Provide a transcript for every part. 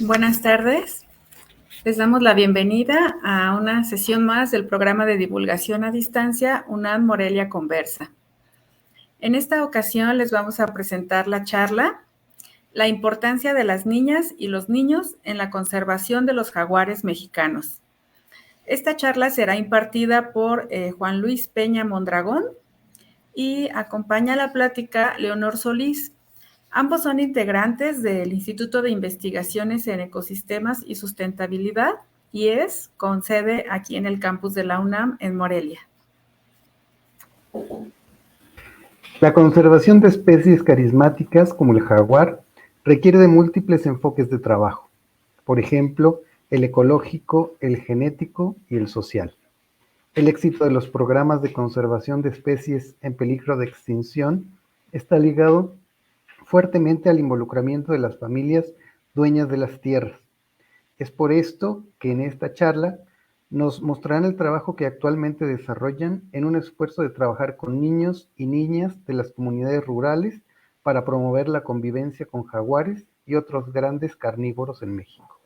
Buenas tardes. Les damos la bienvenida a una sesión más del programa de divulgación a distancia UNAM Morelia Conversa. En esta ocasión les vamos a presentar la charla La importancia de las niñas y los niños en la conservación de los jaguares mexicanos. Esta charla será impartida por Juan Luis Peña Mondragón y acompaña la plática Leonor Solís. Ambos son integrantes del Instituto de Investigaciones en Ecosistemas y Sustentabilidad, IES, con sede aquí en el campus de la UNAM en Morelia. La conservación de especies carismáticas como el jaguar requiere de múltiples enfoques de trabajo, por ejemplo, el ecológico, el genético y el social. El éxito de los programas de conservación de especies en peligro de extinción está ligado fuertemente al involucramiento de las familias dueñas de las tierras. Es por esto que en esta charla nos mostrarán el trabajo que actualmente desarrollan en un esfuerzo de trabajar con niños y niñas de las comunidades rurales para promover la convivencia con jaguares y otros grandes carnívoros en México.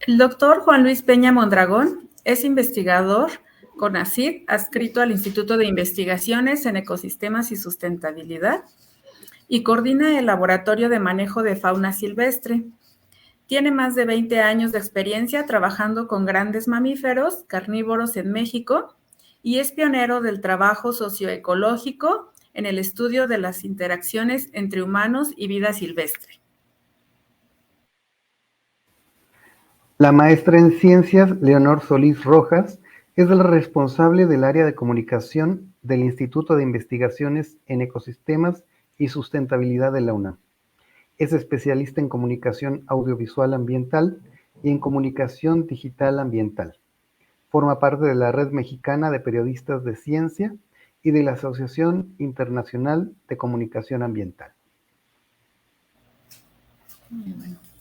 El doctor Juan Luis Peña Mondragón es investigador CONACYT, adscrito al Instituto de Investigaciones en Ecosistemas y Sustentabilidad, y coordina el Laboratorio de Manejo de Fauna Silvestre. Tiene más de 20 años de experiencia trabajando con grandes mamíferos carnívoros en México y es pionero del trabajo socioecológico en el estudio de las interacciones entre humanos y vida silvestre. La maestra en ciencias, Leonor Solís Rojas, es la responsable del área de comunicación del Instituto de Investigaciones en Ecosistemas y Sustentabilidad de la UNAM. Es especialista en comunicación audiovisual ambiental y en comunicación digital ambiental. Forma parte de la Red Mexicana de Periodistas de Ciencia y de la Asociación Internacional de Comunicación Ambiental.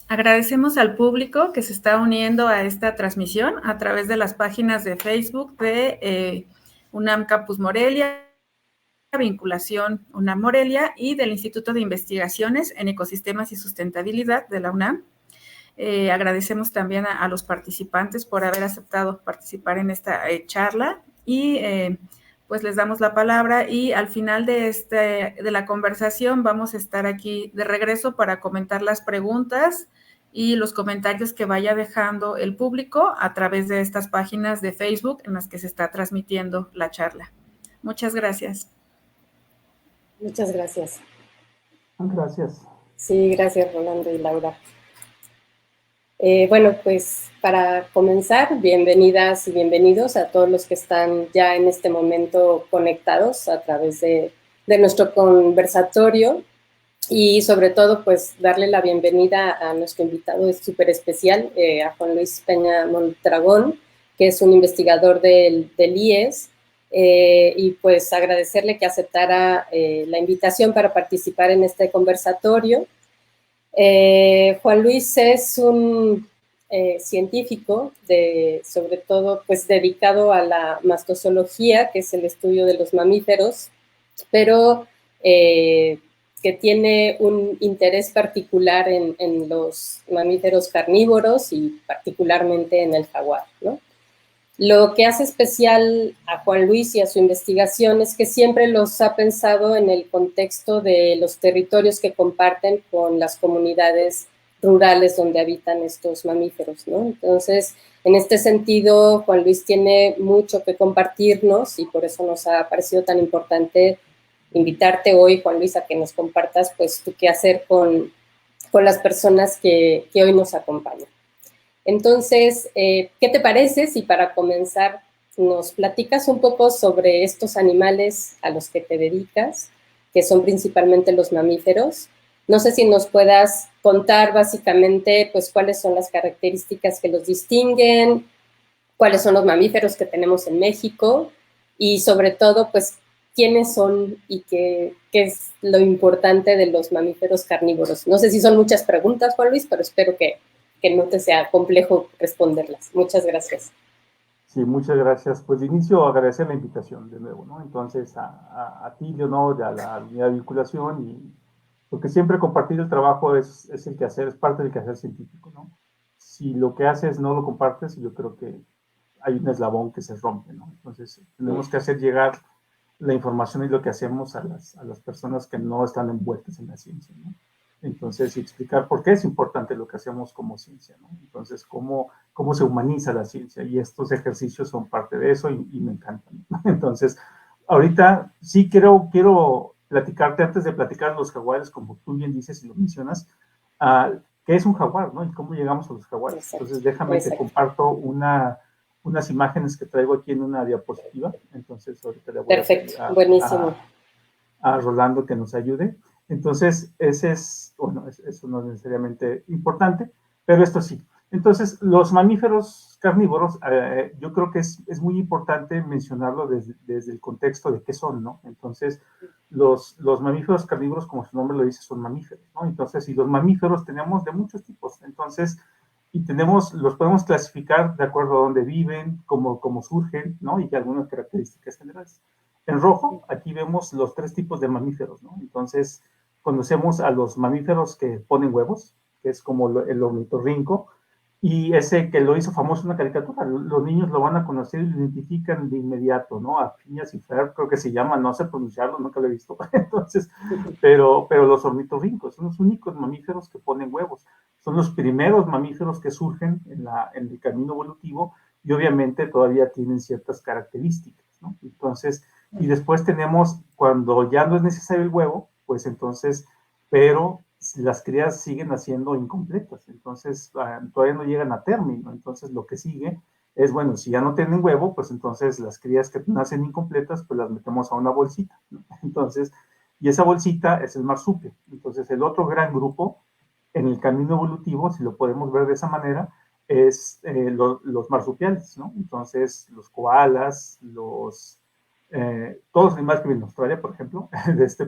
Agradecemos al público que se está uniendo a esta transmisión a través de las páginas de Facebook de UNAM Campus Morelia, Vinculación UNAM Morelia y del Instituto de Investigaciones en Ecosistemas y Sustentabilidad de la UNAM. Agradecemos también a los participantes por haber aceptado participar en esta charla y pues les damos la palabra y al final de la conversación vamos a estar aquí de regreso para comentar las preguntas y los comentarios que vaya dejando el público a través de estas páginas de Facebook en las que se está transmitiendo la charla. Muchas gracias. Muchas gracias. Gracias. Sí, gracias Rolando y Laura. Bueno, pues para comenzar, bienvenidas y bienvenidos a todos los que están ya en este momento conectados a través de nuestro conversatorio y sobre todo pues darle la bienvenida a nuestro invitado súper especial, a Juan Luis Peña Mondragón, que es un investigador del IES, y pues agradecerle que aceptara la invitación para participar en este conversatorio. Juan Luis es un científico sobre todo pues dedicado a la mastozoología, que es el estudio de los mamíferos, pero que tiene un interés particular en los mamíferos carnívoros y particularmente en el jaguar, ¿no? Lo que hace especial a Juan Luis y a su investigación es que siempre los ha pensado en el contexto de los territorios que comparten con las comunidades rurales donde habitan estos mamíferos, ¿no? Entonces, en este sentido, Juan Luis tiene mucho que compartirnos y por eso nos ha parecido tan importante invitarte hoy, Juan Luis, a que nos compartas pues tu qué hacer con las personas que hoy nos acompañan. Entonces, ¿qué te parece si para comenzar nos platicas un poco sobre estos animales a los que te dedicas, que son principalmente los mamíferos? No sé si nos puedas contar básicamente pues cuáles son las características que los distinguen, cuáles son los mamíferos que tenemos en México y sobre todo pues quiénes son y qué es lo importante de los mamíferos carnívoros. No sé si son muchas preguntas, Juan Luis, pero espero que no te sea complejo responderlas. Muchas gracias. Sí, muchas gracias. Pues de inicio agradecer la invitación de nuevo, ¿no? Entonces a ti, Leonor, a la unidad de vinculación Porque siempre compartir el trabajo es el quehacer, es parte del quehacer científico, ¿no? Si lo que haces no lo compartes, yo creo que hay un eslabón que se rompe, ¿no? Entonces, tenemos que hacer llegar la información y lo que hacemos a las personas que no están envueltas en la ciencia, ¿no? Entonces, y explicar por qué es importante lo que hacemos como ciencia, ¿no? Entonces, cómo se humaniza la ciencia, y estos ejercicios son parte de eso y me encantan, ¿no? Entonces, ahorita sí quiero platicarte, antes de platicar los jaguares, como tú bien dices y lo mencionas, ¿qué es un jaguar, no? Y cómo llegamos a los jaguares. Exacto. Entonces, déjame que comparto unas imágenes que traigo aquí en una diapositiva. Entonces, ahorita le voy a buenísimo. A Rolando que nos ayude. Entonces, ese es, bueno, eso no es necesariamente importante, pero esto sí. Entonces, los mamíferos carnívoros, yo creo que es muy importante mencionarlo desde el contexto de qué son, ¿no? Entonces, los mamíferos carnívoros, como su nombre lo dice, son mamíferos, ¿no? Entonces, y los mamíferos tenemos de muchos tipos. Entonces, y los podemos clasificar de acuerdo a dónde viven, cómo surgen, ¿no? Y algunas características generales. En rojo, aquí vemos los 3 tipos de mamíferos, ¿no? Entonces, conocemos a los mamíferos que ponen huevos, que es como el ornitorrinco, y ese que lo hizo famoso en una caricatura. Los niños lo van a conocer y lo identifican de inmediato, ¿no? A Phineas y Ferb, creo que se llama, no sé pronunciarlo, nunca lo he visto. Entonces, pero los ornitorrincos son los únicos mamíferos que ponen huevos. Son los primeros mamíferos que surgen en el camino evolutivo y obviamente todavía tienen ciertas características, ¿no? Entonces, y después tenemos, cuando ya no es necesario el huevo, pues entonces, pero las crías siguen naciendo incompletas, entonces todavía no llegan a término. Entonces lo que sigue es, bueno, si ya no tienen huevo, pues entonces las crías que nacen incompletas, pues las metemos a una bolsita, ¿no? Entonces, y esa bolsita es el marsupio. Entonces el otro gran grupo en el camino evolutivo, si lo podemos ver de esa manera, es los marsupiales, ¿no? Entonces los koalas, todos los animales que viven en Australia, por ejemplo,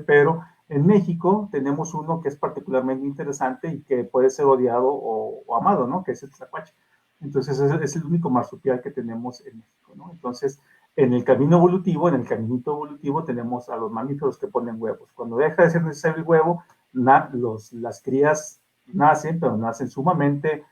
pero en México tenemos uno que es particularmente interesante y que puede ser odiado o amado, ¿no? Que es el tlacuache. Entonces es el único marsupial que tenemos en México, ¿no? Entonces, en el camino evolutivo, en el caminito evolutivo, tenemos a los mamíferos que ponen huevos. Cuando deja de ser necesario el huevo, las crías nacen, pero nacen sumamente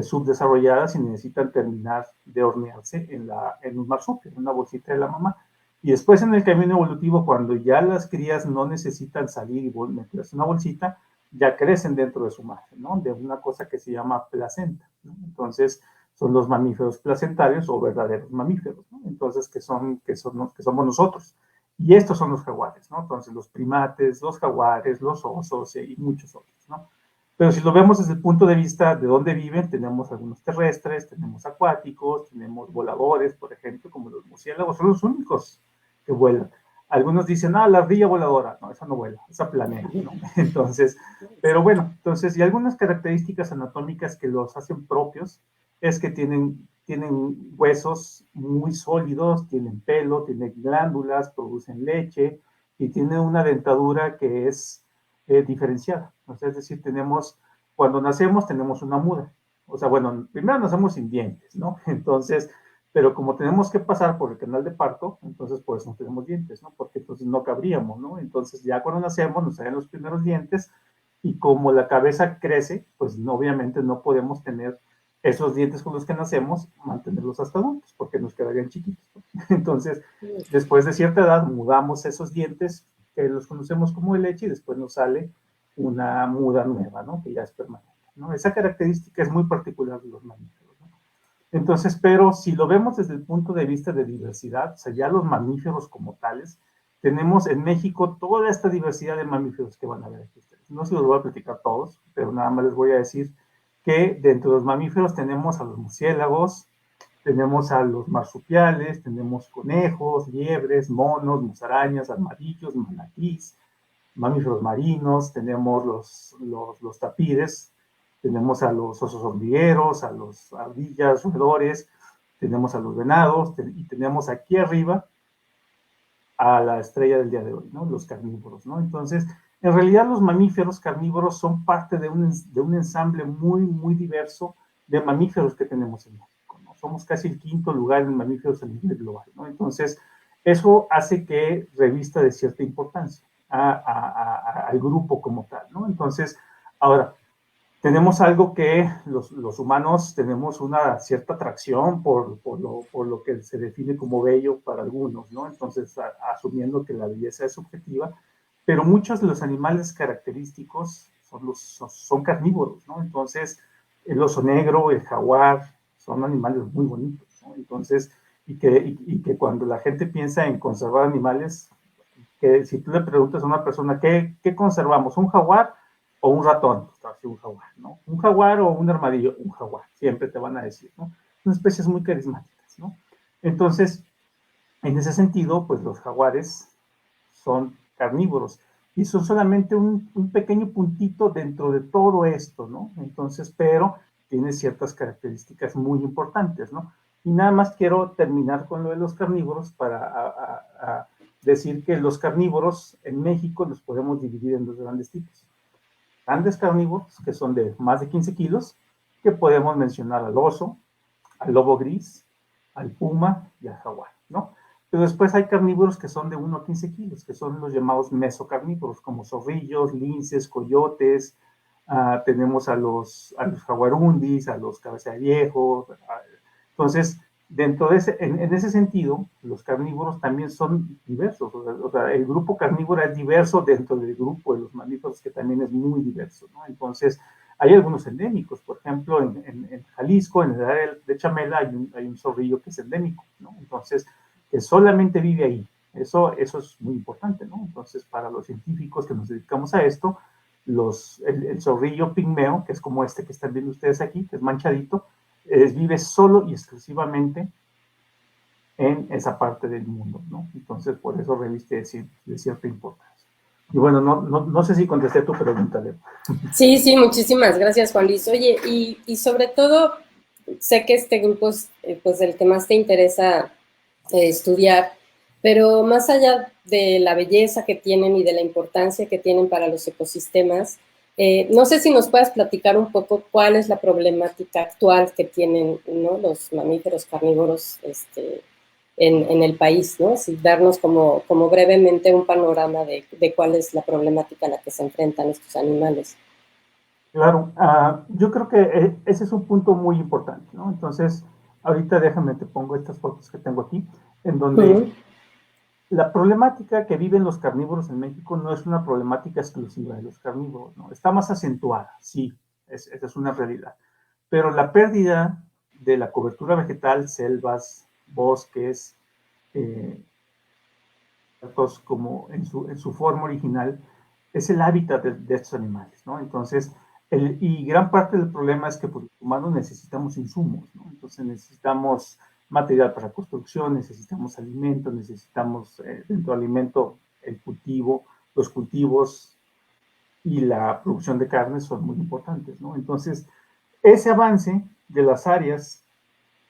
subdesarrolladas y necesitan terminar de hornearse en un marsupio, en una bolsita de la mamá. Y después en el camino evolutivo, cuando ya las crías no necesitan salir y meterse en una bolsita, ya crecen dentro de su madre, ¿no? De una cosa que se llama placenta, ¿no? Entonces, son los mamíferos placentarios o verdaderos mamíferos, ¿no? Entonces, que somos nosotros. Y estos son los jaguares, ¿no? Entonces, los primates, los jaguares, los osos y muchos otros, ¿no? Pero si lo vemos desde el punto de vista de dónde viven, tenemos algunos terrestres, tenemos acuáticos, tenemos voladores, por ejemplo, como los murciélagos, son los únicos que vuelan. Algunos dicen, la ardilla voladora. No, esa no vuela, esa planea, ¿no? Entonces, pero bueno, entonces, y algunas características anatómicas que los hacen propios es que tienen huesos muy sólidos, tienen pelo, tienen glándulas, producen leche y tienen una dentadura que es diferenciada. O sea, es decir, cuando nacemos tenemos una muda. O sea, bueno, primero nacemos sin dientes, ¿no? Entonces, pero como tenemos que pasar por el canal de parto, entonces por eso no tenemos dientes, ¿no? Porque entonces no cabríamos, ¿no? Entonces ya cuando nacemos nos salen los primeros dientes y como la cabeza crece, pues obviamente no podemos tener esos dientes con los que nacemos, mantenerlos hasta adultos, porque nos quedarían chiquitos, ¿no? Entonces, después de cierta edad, mudamos esos dientes, que los conocemos como de leche, y después nos sale una muda nueva, ¿no? Que ya es permanente, ¿no? Esa característica es muy particular de los mamíferos, ¿no? Entonces, pero si lo vemos desde el punto de vista de diversidad, o sea, ya los mamíferos como tales, tenemos en México toda esta diversidad de mamíferos que van a ver aquí ustedes. No se los voy a platicar todos, pero nada más les voy a decir que dentro de los mamíferos tenemos a los murciélagos, tenemos a los marsupiales, tenemos conejos, liebres, monos, musarañas, armadillos, manatís, mamíferos marinos, tenemos los tapires, tenemos a los osos hormigueros, a los ardillas, roedores, tenemos a los venados y tenemos aquí arriba a la estrella del día de hoy, ¿no? Los carnívoros, ¿no? Entonces, en realidad los mamíferos carnívoros son parte de un ensamble muy, muy diverso de mamíferos que tenemos en México, ¿no? Somos casi el 5º lugar en mamíferos a nivel global, ¿no? Entonces, eso hace que revista de cierta importancia. al grupo como tal, ¿no? Entonces, ahora, tenemos algo que los humanos tenemos una cierta atracción por lo que se define como bello para algunos, ¿no? Entonces, asumiendo que la belleza es subjetiva, pero muchos de los animales característicos son carnívoros, ¿no? Entonces, el oso negro, el jaguar, son animales muy bonitos, ¿no? Entonces, y que cuando la gente piensa en conservar animales, que si tú le preguntas a una persona, ¿qué conservamos? ¿Un jaguar o un ratón? Pues, un jaguar, ¿no? ¿Un jaguar o un armadillo? Un jaguar, siempre te van a decir, ¿no? Son especies muy carismáticas, ¿no? Entonces, en ese sentido, pues los jaguares son carnívoros y son solamente un pequeño puntito dentro de todo esto, ¿no? Entonces, pero tiene ciertas características muy importantes, ¿no? Y nada más quiero terminar con lo de los carnívoros para decir que los carnívoros en México los podemos dividir en dos grandes tipos. Grandes carnívoros, que son de más de 15 kilos, que podemos mencionar al oso, al lobo gris, al puma y al jaguar, ¿no? Pero después hay carnívoros que son de 1 a 15 kilos, que son los llamados mesocarnívoros, como zorrillos, linces, coyotes, tenemos a los jaguarundis, a los cabeza de viejo. Entonces, dentro de en ese sentido, los carnívoros también son diversos. O sea, el grupo carnívoro es diverso dentro del grupo de los mamíferos, que también es muy diverso, ¿no? Entonces, hay algunos endémicos. Por ejemplo, en Jalisco, en el área de Chamela, hay un zorrillo que es endémico, ¿no? Entonces, que solamente vive ahí. Eso es muy importante, ¿no? Entonces, para los científicos que nos dedicamos a esto, el zorrillo pigmeo, que es como este que están viendo ustedes aquí, que es manchadito, vive solo y exclusivamente en esa parte del mundo, ¿no? Entonces, por eso reviste de cierta importancia. Y bueno, no sé si contesté tu pregunta, Leo. Sí, sí, muchísimas gracias, Juan Luis. Oye, y sobre todo, sé que este grupo es pues el que más te interesa estudiar, pero más allá de la belleza que tienen y de la importancia que tienen para los ecosistemas, no sé si nos puedes platicar un poco cuál es la problemática actual que tienen, ¿no?, los mamíferos carnívoros en el país, ¿no? Si darnos como brevemente un panorama de cuál es la problemática a la que se enfrentan estos animales. Claro, yo creo que ese es un punto muy importante, ¿no? Entonces, ahorita déjame, te pongo estas fotos que tengo aquí, en donde la problemática que viven los carnívoros en México no es una problemática exclusiva de los carnívoros, ¿no? Está más acentuada, sí, esa es una realidad. Pero la pérdida de la cobertura vegetal, selvas, bosques, como en su forma original, es el hábitat de estos animales, ¿no? Entonces, y gran parte del problema es que por los humanos necesitamos insumos, ¿no? Entonces necesitamos material para construcción, necesitamos alimentos, necesitamos dentro del alimento el cultivo, los cultivos y la producción de carne son muy importantes, ¿no? Entonces, ese avance de las áreas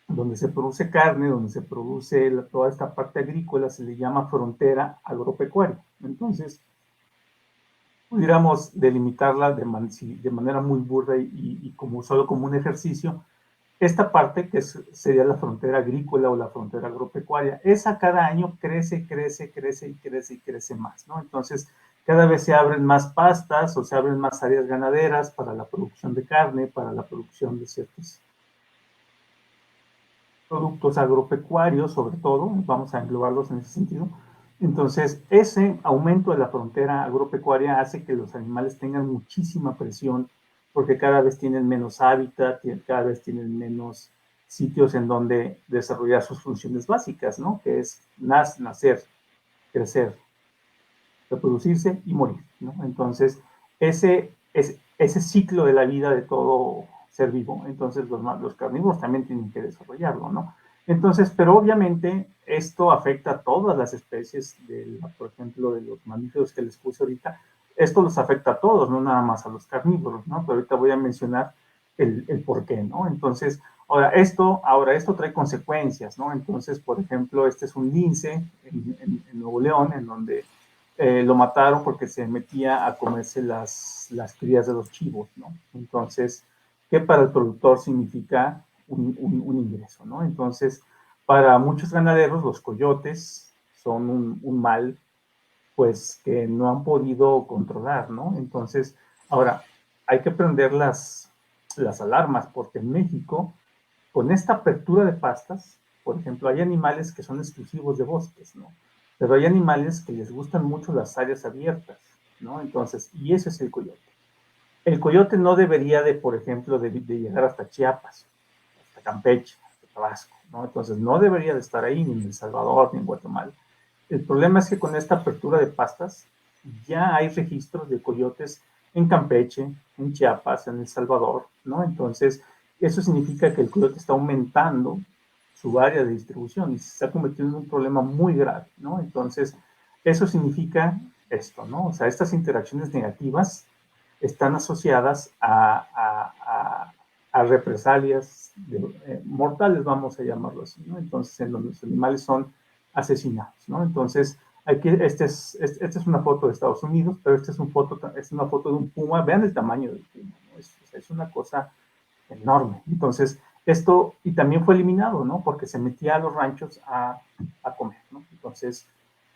donde se produce carne, donde se produce toda esta parte agrícola, se le llama frontera agropecuaria. Entonces, pudiéramos delimitarla de manera muy burda y como solo como un ejercicio, esta parte que sería la frontera agrícola o la frontera agropecuaria, esa cada año crece, crece, crece y crece y crece más, ¿no? Entonces, cada vez se abren más pastas o se abren más áreas ganaderas para la producción de carne, para la producción de ciertos productos agropecuarios, sobre todo, vamos a englobarlos en ese sentido. Entonces, ese aumento de la frontera agropecuaria hace que los animales tengan muchísima presión, porque cada vez tienen menos hábitat, cada vez tienen menos sitios en donde desarrollar sus funciones básicas, ¿no? Que es nacer, crecer, reproducirse y morir, ¿no? Entonces, ese ciclo de la vida de todo ser vivo, entonces los carnívoros también tienen que desarrollarlo, ¿no? Entonces, pero obviamente esto afecta a todas las especies, por ejemplo, de los mamíferos que les puse ahorita, esto los afecta a todos, no nada más a los carnívoros, ¿no? Pero ahorita voy a mencionar el por qué, ¿no? Entonces, ahora esto trae consecuencias, ¿no? Entonces, por ejemplo, este es un lince en Nuevo León, en donde lo mataron porque se metía a comerse las crías de los chivos, ¿no? Entonces, que para el productor significa un ingreso, ¿no? Entonces, para muchos ganaderos, los coyotes son un mal pues que no han podido controlar, ¿no? Entonces, ahora, hay que prender las alarmas, porque en México, con esta apertura de pastas, por ejemplo, hay animales que son exclusivos de bosques, ¿no? Pero hay animales que les gustan mucho las áreas abiertas, ¿no? Entonces, y ese es el coyote. El coyote no debería de, por ejemplo, de llegar hasta Chiapas, hasta Campeche, hasta Tabasco, ¿no? Entonces, no debería de estar ahí, ni en El Salvador, ni en Guatemala. El problema es que con esta apertura de pastas, ya hay registros de coyotes en Campeche, en Chiapas, en El Salvador, ¿no? Entonces, eso significa que el coyote está aumentando su área de distribución y se está convirtiendo en un problema muy grave, ¿no? Entonces, eso significa esto, ¿no? O sea, estas interacciones negativas están asociadas a represalias mortales, vamos a llamarlo así, ¿no? Entonces, en donde los animales son asesinados, ¿no? Entonces, aquí, esta es una foto de Estados Unidos, pero esta es una foto de un puma. Vean el tamaño del puma, ¿no? Es una cosa enorme. Entonces, esto, y también fue eliminado, ¿no? Porque se metía a los ranchos a comer, ¿no? Entonces,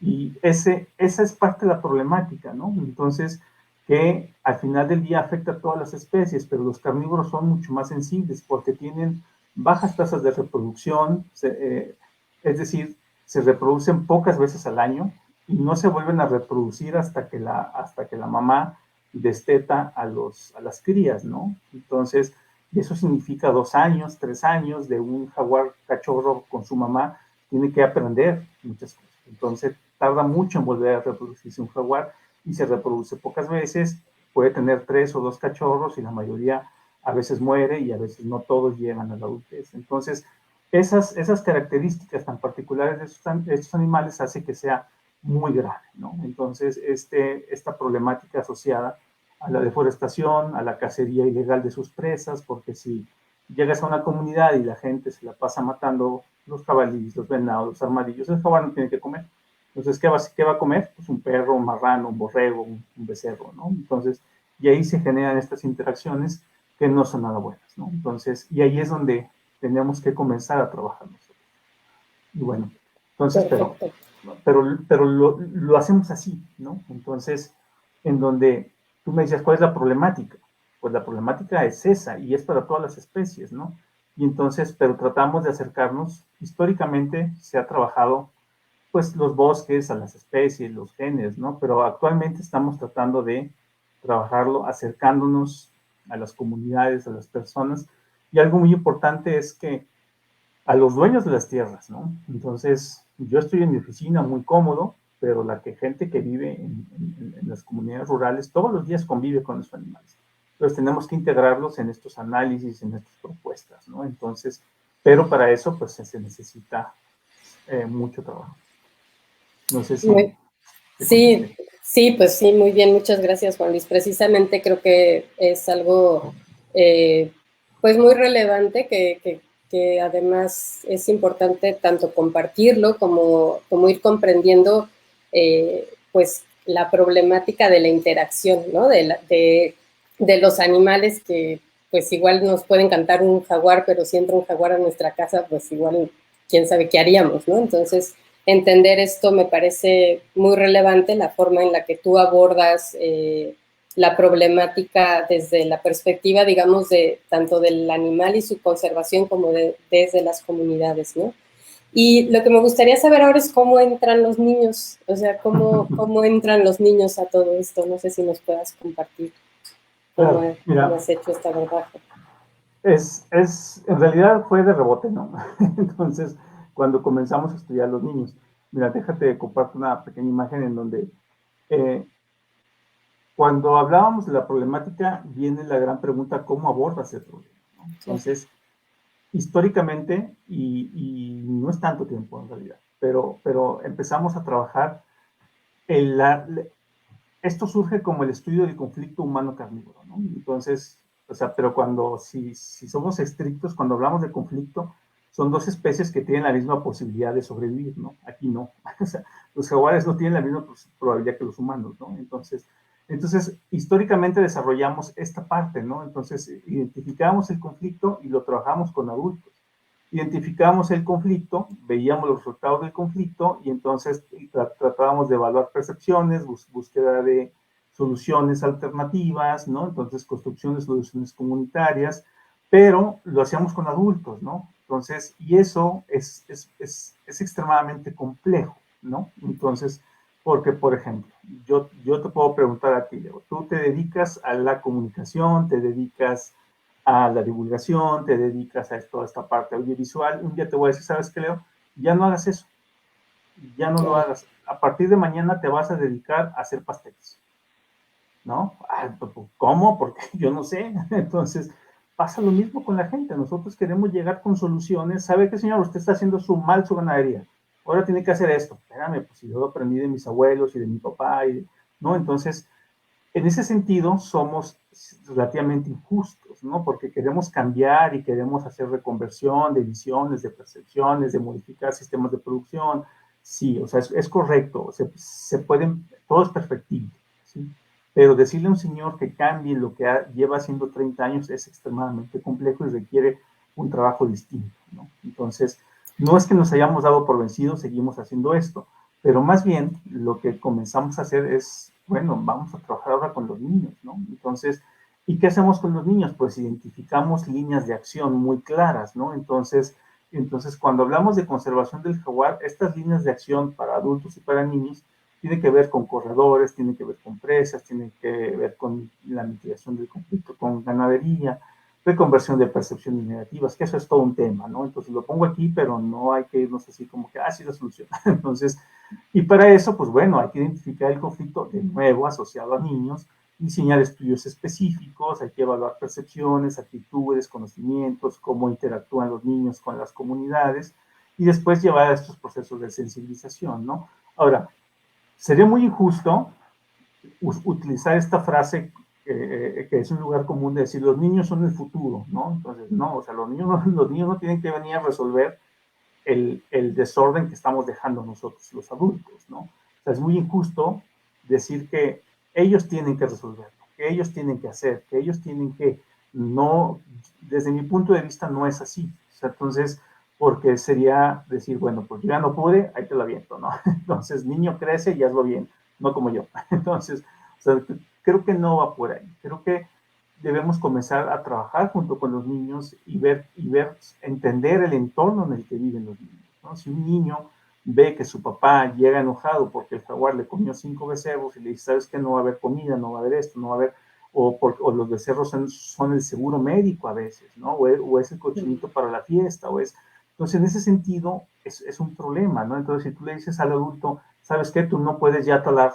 y esa es parte de la problemática, ¿no? Entonces, que al final del día afecta a todas las especies, pero los carnívoros son mucho más sensibles porque tienen bajas tasas de reproducción, es decir, se reproducen pocas veces al año y no se vuelven a reproducir hasta que la mamá desteta a las crías, ¿no? Entonces, eso significa 2 años, 3 años de un jaguar cachorro con su mamá, tiene que aprender muchas cosas. Entonces, tarda mucho en volver a reproducirse un jaguar y se reproduce pocas veces, puede tener 3 o 2 cachorros y la mayoría a veces muere y a veces no todos llegan a la adultez. Entonces, esas características tan particulares de estos animales hace que sea muy grave, ¿no? Entonces, esta problemática asociada a la deforestación, a la cacería ilegal de sus presas, porque si llegas a una comunidad y la gente se la pasa matando los jabalíes, los venados, los armadillos, el jaguar no tiene que comer. Entonces, ¿qué va a comer? Pues un perro, un marrano, un borrego, un becerro, ¿no? Entonces, y ahí se generan estas interacciones que no son nada buenas, ¿no? Entonces, y ahí es donde tenemos que comenzar a trabajar nosotros. Y bueno, entonces, pero lo hacemos así, ¿no? Entonces, en donde tú me decías, ¿cuál es la problemática? Pues la problemática es esa y es para todas las especies, ¿no? Y entonces, pero tratamos de acercarnos, históricamente se ha trabajado pues los bosques, a las especies, los genes, ¿no? Pero actualmente estamos tratando de trabajarlo acercándonos a las comunidades, a las personas. Y algo muy importante es que a los dueños de las tierras, ¿no? Entonces, yo estoy en mi oficina muy cómodo, pero gente que vive en las comunidades rurales todos los días convive con los animales. Entonces, tenemos que integrarlos en estos análisis, en estas propuestas, ¿no? Entonces, pero para eso, pues, se necesita mucho trabajo. No sé si... Sí, sí, pues sí, muy bien, muchas gracias, Juan Luis. Precisamente creo que es algo pues muy relevante que además es importante tanto compartirlo como ir comprendiendo pues la problemática de la interacción, ¿no? De los animales que pues igual nos puede encantar un jaguar, pero si entra un jaguar a nuestra casa, pues igual quién sabe qué haríamos, ¿no? Entonces, entender esto me parece muy relevante, la forma en la que tú abordas la problemática desde la perspectiva, digamos, de tanto del animal y su conservación como desde las comunidades, ¿no? Y lo que me gustaría saber ahora es cómo entran los niños, o sea, cómo entran los niños a todo esto. No sé si nos puedas compartir cómo has hecho esta abordaje. En realidad fue de rebote, ¿no? Entonces, cuando comenzamos a estudiar los niños, mira, déjate compartir una pequeña imagen en donde cuando hablábamos de la problemática, viene la gran pregunta, ¿cómo abordas el problema? ¿No? Entonces, históricamente, y no es tanto tiempo en realidad, pero empezamos a trabajar esto surge como el estudio del conflicto humano-carnívoro, ¿no? Entonces, o sea, pero si somos estrictos, cuando hablamos de conflicto, son dos especies que tienen la misma posibilidad de sobrevivir, ¿no? Aquí no. O sea, los jaguares no tienen la misma probabilidad que los humanos, ¿no? Entonces, históricamente desarrollamos esta parte, ¿no? Entonces, identificamos el conflicto y lo trabajamos con adultos. identificábamos el conflicto, veíamos los resultados del conflicto y entonces tratábamos de evaluar percepciones, búsqueda de soluciones alternativas, ¿no? Entonces, construcción de soluciones comunitarias, pero lo hacíamos con adultos, ¿no? Entonces, y eso es extremadamente complejo, ¿no? Entonces, porque, por ejemplo, yo te puedo preguntar a ti, Leo, tú te dedicas a la comunicación, te dedicas a la divulgación, te dedicas a toda esta parte audiovisual, un día te voy a decir, ¿sabes qué, Leo? Ya no hagas eso, ya no lo hagas. A partir de mañana te vas a dedicar a hacer pasteles, ¿no? ¿Cómo? Porque yo no sé. Entonces, pasa lo mismo con la gente. Nosotros queremos llegar con soluciones. ¿Sabe qué, señor? Usted está haciendo mal su ganadería. Ahora tiene que hacer esto. Espérame, pues si yo lo aprendí de mis abuelos y de mi papá, ¿no? Entonces, en ese sentido, somos relativamente injustos, ¿no? Porque queremos cambiar y queremos hacer reconversión de visiones, de percepciones, de modificar sistemas de producción. Sí, o sea, es correcto. Se pueden, todo es perfectible, ¿sí? Pero decirle a un señor que cambie lo que lleva haciendo 30 años es extremadamente complejo y requiere un trabajo distinto, ¿no? Entonces, no es que nos hayamos dado por vencidos, seguimos haciendo esto, pero más bien lo que comenzamos a hacer es, bueno, vamos a trabajar ahora con los niños, ¿no? Entonces, ¿y qué hacemos con los niños? Pues identificamos líneas de acción muy claras, ¿no? Entonces, cuando hablamos de conservación del jaguar, estas líneas de acción para adultos y para niños tiene que ver con corredores, tiene que ver con presas, tiene que ver con la mitigación del conflicto con ganadería, reconversión de percepciones negativas, que eso es todo un tema, ¿no? Entonces lo pongo aquí, pero no hay que irnos así como que, sí, la solución. Entonces, y para eso, pues bueno, hay que identificar el conflicto de nuevo asociado a niños, diseñar estudios específicos, hay que evaluar percepciones, actitudes, conocimientos, cómo interactúan los niños con las comunidades, y después llevar a estos procesos de sensibilización, ¿no? Ahora, sería muy injusto utilizar esta frase que es un lugar común de decir los niños son el futuro, ¿no? Entonces, no, o sea, los niños no tienen que venir a resolver el desorden que estamos dejando nosotros, los adultos, ¿no? O sea, es muy injusto decir que ellos tienen que resolverlo, que ellos tienen que hacer, que ellos tienen que, no, desde mi punto de vista no es así. O sea, entonces, porque sería decir, bueno, pues yo ya no pude, ahí te lo aviento, ¿no? Entonces, niño crece y hazlo bien, no como yo. Entonces, o sea, creo que no va por ahí. Creo que debemos comenzar a trabajar junto con los niños y ver, entender el entorno en el que viven los niños, ¿no? Si un niño ve que su papá llega enojado porque el jaguar le comió 5 becerros y le dice, ¿sabes qué? No va a haber comida, no va a haber esto, no va a haber, o los becerros son el seguro médico a veces, ¿no? O es el cochinito para la fiesta, entonces, en ese sentido, es un problema, ¿no? Entonces, si tú le dices al adulto, ¿sabes qué? Tú no puedes ya talar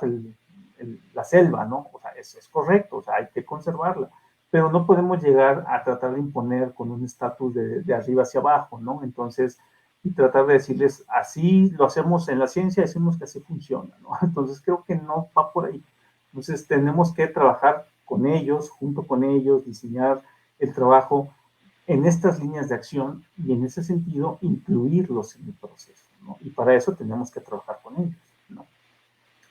la selva, ¿no? O sea, es correcto, o sea, hay que conservarla, pero no podemos llegar a tratar de imponer con un estatus de arriba hacia abajo, ¿no? Entonces, y tratar de decirles, así lo hacemos en la ciencia, decimos que así funciona, ¿no? Entonces, creo que no va por ahí. Entonces, tenemos que trabajar con ellos, junto con ellos, diseñar el trabajo en estas líneas de acción y en ese sentido incluirlos en el proceso, ¿no? Y para eso tenemos que trabajar con ellos, ¿no?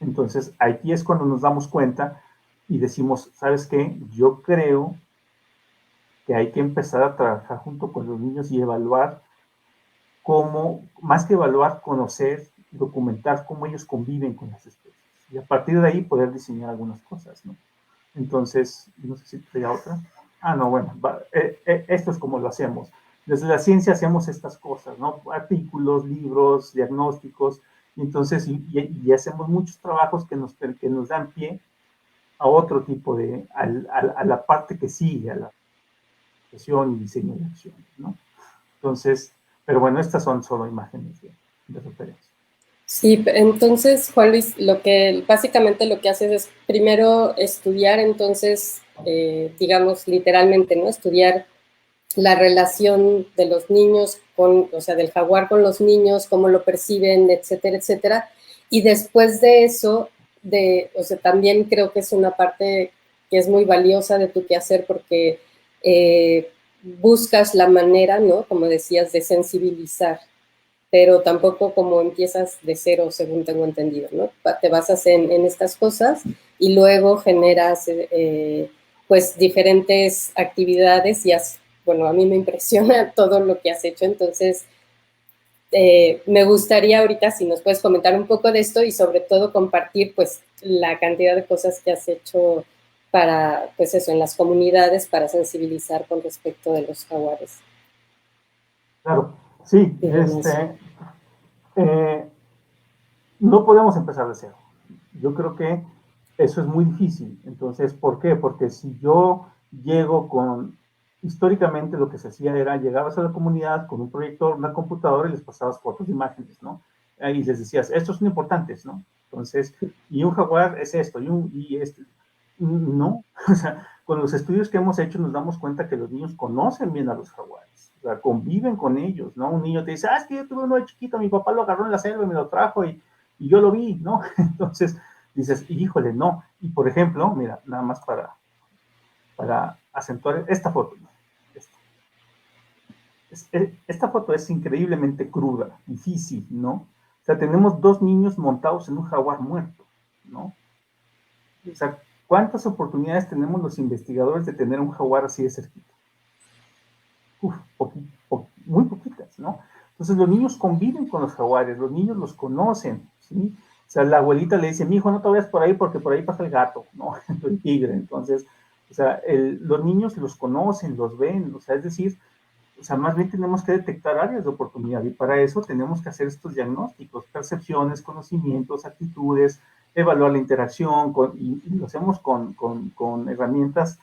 Entonces, aquí es cuando nos damos cuenta y decimos, ¿sabes qué? Yo creo que hay que empezar a trabajar junto con los niños y evaluar cómo, más que evaluar, conocer, documentar cómo ellos conviven con las especies. Y a partir de ahí poder diseñar algunas cosas, ¿no? Entonces, no sé si tenía otra. No, bueno, esto es como lo hacemos. Desde la ciencia hacemos estas cosas, ¿no? Artículos, libros, diagnósticos, y entonces, y hacemos muchos trabajos que nos dan pie a otro tipo a la parte que sigue, a la gestión y diseño de acciones, ¿no? Entonces, pero bueno, estas son solo imágenes de referencia. Sí, entonces, Juan Luis, básicamente lo que haces es primero estudiar, entonces, digamos, literalmente, ¿no? Estudiar la relación de los niños o sea, del jaguar con los niños, cómo lo perciben, etcétera, etcétera. Y después de eso, o sea, también creo que es una parte que es muy valiosa de tu quehacer porque buscas la manera, ¿no? Como decías, de sensibilizar, pero tampoco como empiezas de cero, según tengo entendido, ¿no? Te basas en estas cosas y luego generas, pues, diferentes actividades y bueno, a mí me impresiona todo lo que has hecho, entonces me gustaría ahorita si nos puedes comentar un poco de esto y sobre todo compartir pues la cantidad de cosas que has hecho para, pues eso, en las comunidades para sensibilizar con respecto de los jaguares. Claro, sí, no podemos empezar de cero. Yo creo que eso es muy difícil. Entonces, ¿por qué? Porque si yo llego con, históricamente lo que se hacía era, llegabas a la comunidad con un proyector, una computadora y les pasabas fotos de imágenes, ¿no? Y les decías, estos son importantes, ¿no? Entonces, y un jaguar es esto, y esto. No, o sea, con los estudios que hemos hecho nos damos cuenta que los niños conocen bien a los jaguares, o sea, conviven con ellos, ¿no? Un niño te dice, es que yo tuve uno de chiquito, mi papá lo agarró en la selva y me lo trajo y yo lo vi, ¿no? Entonces dices, híjole, no. Y por ejemplo, mira, nada más para acentuar esta foto. Esta foto es increíblemente cruda, difícil, ¿no? O sea, tenemos dos niños montados en un jaguar muerto, ¿no? O sea, ¿cuántas oportunidades tenemos los investigadores de tener un jaguar así de cerquita? Uf, muy poquitas, ¿no? Entonces los niños conviven con los jaguares, los niños los conocen, ¿sí? O sea, la abuelita le dice, mi hijo, no te vayas por ahí porque por ahí pasa el gato, ¿no? El tigre. Entonces, o sea, los niños los conocen, los ven, o sea, es decir, o sea, más bien tenemos que detectar áreas de oportunidad y para eso tenemos que hacer estos diagnósticos, percepciones, conocimientos, actitudes, evaluar la interacción y lo hacemos con herramientas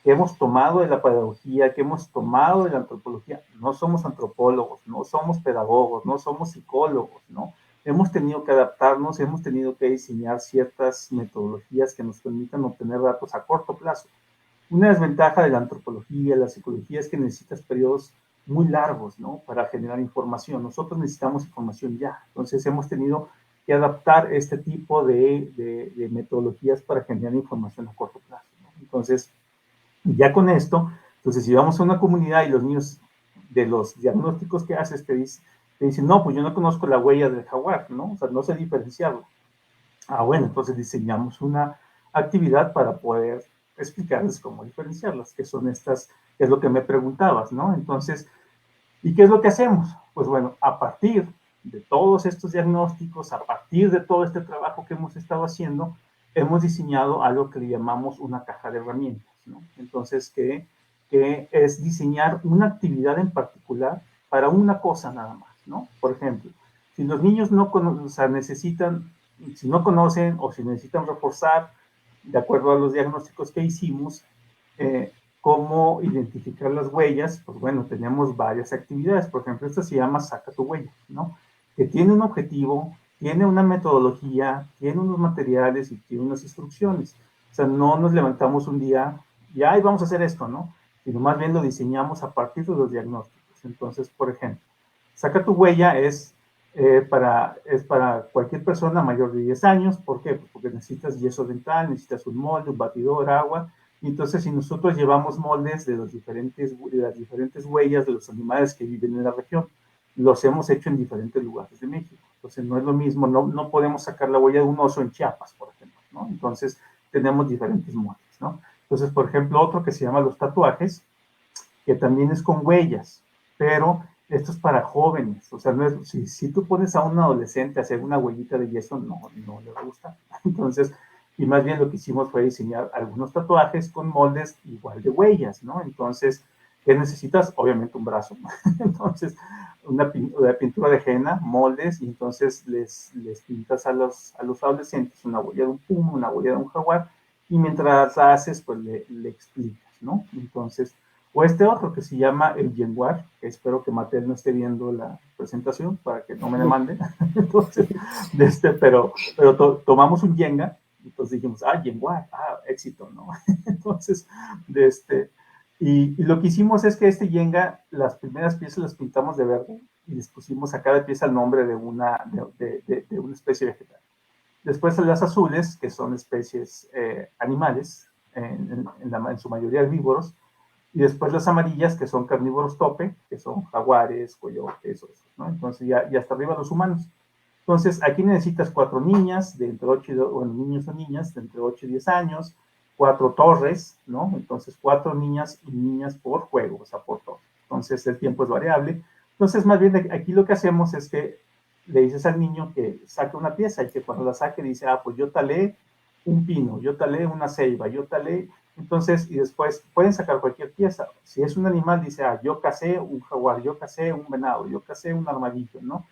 que hemos tomado de la pedagogía, que hemos tomado de la antropología. No somos antropólogos, no somos pedagogos, no somos psicólogos, ¿no? Hemos tenido que adaptarnos, hemos tenido que diseñar ciertas metodologías que nos permitan obtener datos a corto plazo. Una desventaja de la antropología, la psicología, es que necesitas periodos muy largos, ¿no? Para generar información. Nosotros necesitamos información ya. Entonces hemos tenido que adaptar este tipo de metodologías para generar información a corto plazo, ¿no? Entonces, ya con esto, entonces si vamos a una comunidad y los niños de los diagnósticos que haces te dicen, no, pues yo no conozco la huella del jaguar, ¿no? O sea, no sé diferenciarlo. Ah, bueno, entonces diseñamos una actividad para poder explicarles cómo diferenciarlas, que son estas, que es lo que me preguntabas, ¿no? Entonces, ¿y qué es lo que hacemos? Pues bueno, a partir de todos estos diagnósticos, a partir de todo este trabajo que hemos estado haciendo, hemos diseñado algo que le llamamos una caja de herramientas, ¿no? Entonces, que es diseñar una actividad en particular para una cosa nada más, ¿no? Por ejemplo, si los niños no conocen, o sea, necesitan, si no conocen o si necesitan reforzar, de acuerdo a los diagnósticos que hicimos, cómo identificar las huellas, pues bueno, tenemos varias actividades. Por ejemplo, esta se llama Saca tu huella, ¿no? Que tiene un objetivo, tiene una metodología, tiene unos materiales y tiene unas instrucciones. O sea, no nos levantamos un día y ahí vamos a hacer esto, ¿no? Sino más bien lo diseñamos a partir de los diagnósticos. Entonces, por ejemplo, Saca tu huella es para cualquier persona mayor de 10 años. ¿Por qué? Pues porque necesitas yeso dental, necesitas un molde, un batidor, agua. Y entonces, si nosotros llevamos moldes de las diferentes huellas de los animales que viven en la región, los hemos hecho en diferentes lugares de México. Entonces, no es lo mismo, no podemos sacar la huella de un oso en Chiapas, por ejemplo, ¿no? Entonces, tenemos diferentes moldes, ¿no? Entonces, por ejemplo, otro que se llama los tatuajes, que también es con huellas, pero esto es para jóvenes. O sea, no es, si tú pones a un adolescente a hacer una huellita de yeso, no le gusta. Entonces, y más bien lo que hicimos fue diseñar algunos tatuajes con moldes igual de huellas, ¿no? Entonces, ¿qué necesitas? Obviamente un brazo. Entonces, una pintura de henna, moldes, y entonces les pintas a los adolescentes una huella de un puma, una huella de un jaguar, y mientras la haces, pues le explicas, ¿no? Entonces, o este otro que se llama el Yenguar, que espero que Matel no esté viendo la presentación para que no me demande. Entonces, pero tomamos un Yenga, entonces dijimos, Yenguar, éxito, ¿no? Entonces, y lo que hicimos es que este Yenga, las primeras piezas las pintamos de verde y les pusimos a cada pieza el nombre de una especie vegetal. Después las azules, que son especies animales, en su mayoría herbívoros, y después las amarillas, que son carnívoros tope, que son jaguares, coyotes, ¿no? Entonces y hasta arriba los humanos. Entonces aquí necesitas 4 niñas de entre 8 y 10, bueno, niños o niñas de entre 8 y 10 años, 4 torres, ¿no? Entonces 4 niñas y niñas por juego, o sea, por torre. Entonces el tiempo es variable. Entonces más bien aquí lo que hacemos es que le dices al niño que saque una pieza y que cuando la saque dice, ah, pues yo talé un pino, yo talé una ceiba, yo talé, entonces, y después pueden sacar cualquier pieza. Si es un animal, dice, ah, yo cacé un jaguar, yo cacé un venado, yo cacé un armadillo, ¿no?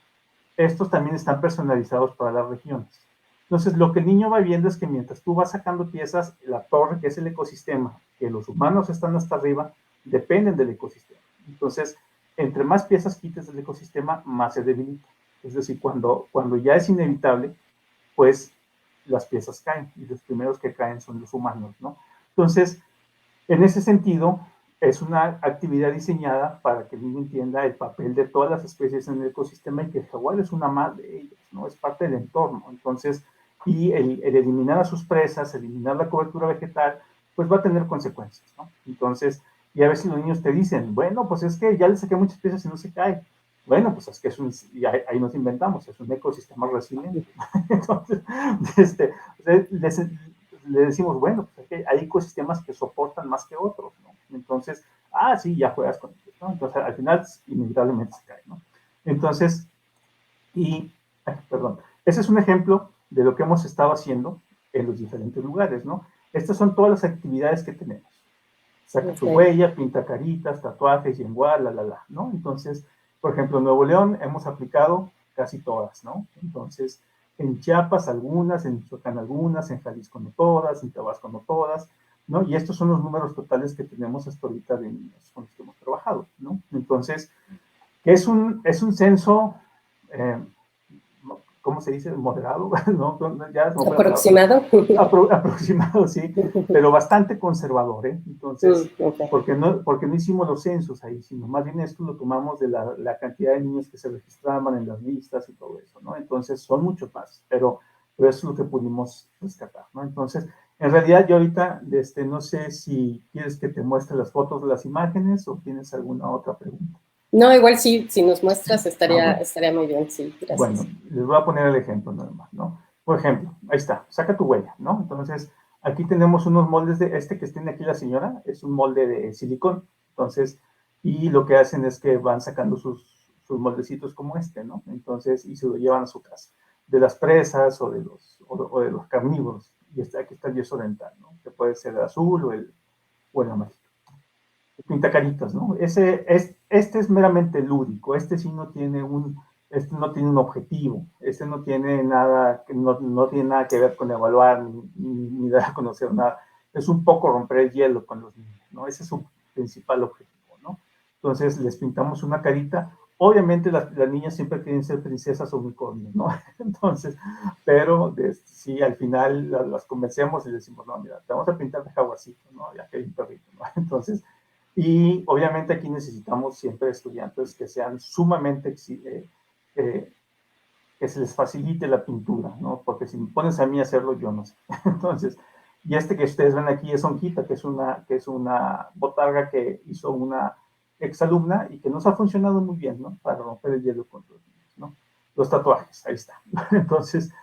Estos también están personalizados para las regiones. Entonces, lo que el niño va viendo es que mientras tú vas sacando piezas, la torre, que es el ecosistema, que los humanos están hasta arriba, dependen del ecosistema. Entonces, entre más piezas quites del ecosistema, más se debilita. Es decir, cuando ya es inevitable, pues las piezas caen, y los primeros que caen son los humanos, ¿no? Entonces, en ese sentido, es una actividad diseñada para que el niño entienda el papel de todas las especies en el ecosistema y que el jaguar es una más de ellas, ¿no? Es parte del entorno. Entonces, y el eliminar a sus presas, eliminar la cobertura vegetal, pues va a tener consecuencias, ¿no? Entonces, y a veces los niños te dicen, bueno, pues es que ya le saqué muchas piezas y no se cae. Bueno, pues es que es un, y ahí nos inventamos, es un ecosistema resiliente. Entonces, le decimos, bueno, pues es que hay ecosistemas que soportan más que otros, ¿no? Entonces, ah, sí, ya juegas con ellos, ¿no? Entonces, al final, inevitablemente se cae, ¿no? Entonces, perdón, ese es un ejemplo de lo que hemos estado haciendo en los diferentes lugares, ¿no? Estas son todas las actividades que tenemos. Saca tu huella, pinta caritas, tatuajes, yenguar, ¿no? Entonces, por ejemplo, en Nuevo León hemos aplicado casi todas, ¿no? Entonces, en Chiapas algunas, en Michoacán algunas, en Jalisco no todas, en Tabasco no todas, ¿no? Y estos son los números totales que tenemos hasta ahorita de niños con los que hemos trabajado, ¿no? Entonces, es un censo, ¿cómo se dice? Moderado, ¿no? Ya aproximado. Aproximado, sí, pero bastante conservador, ¿eh? Entonces, porque no hicimos los censos ahí, sino más bien esto lo tomamos de la cantidad de niños que se registraban en las listas y todo eso, ¿no? Entonces, son muchos más, pero eso es lo que pudimos rescatar, ¿no? Entonces, en realidad yo ahorita, no sé si quieres que te muestre las fotos de las imágenes o tienes alguna otra pregunta. No, igual sí, si nos muestras estaría muy bien, sí, gracias. Bueno, les voy a poner el ejemplo nada más, ¿no? Por ejemplo, ahí está, saca tu huella, ¿no? Entonces, aquí tenemos unos moldes de que tiene aquí la señora, es un molde de silicón, entonces, y lo que hacen es que van sacando sus moldecitos como ¿no? Entonces, y se lo llevan a su casa, de las presas o de los carnívoros, y aquí está el yeso dental, ¿no? Que puede ser el azul o el amarillo. Pintacaritas, ¿no? Este es meramente lúdico, este no tiene un objetivo, este no tiene nada, no tiene nada que ver con evaluar ni dar a conocer nada, es un poco romper el hielo con los niños, ¿no? Ese es su principal objetivo, ¿no? Entonces les pintamos una carita, obviamente las niñas siempre quieren ser princesas o unicornios, ¿no? Entonces, pero sí, al final las convencemos y les decimos, no, mira, te vamos a pintar de jaguarcito, ¿no? Ya que hay un perrito, ¿no? Entonces, y obviamente aquí necesitamos siempre estudiantes que sean sumamente, que se les facilite la pintura, ¿no? Porque si me pones a mí a hacerlo, yo no sé. Entonces, y que ustedes ven aquí es Onquita, que es una botarga que hizo una exalumna y que nos ha funcionado muy bien, ¿no? Para romper el hielo con los niños, ¿no? Los tatuajes, ahí está. Entonces,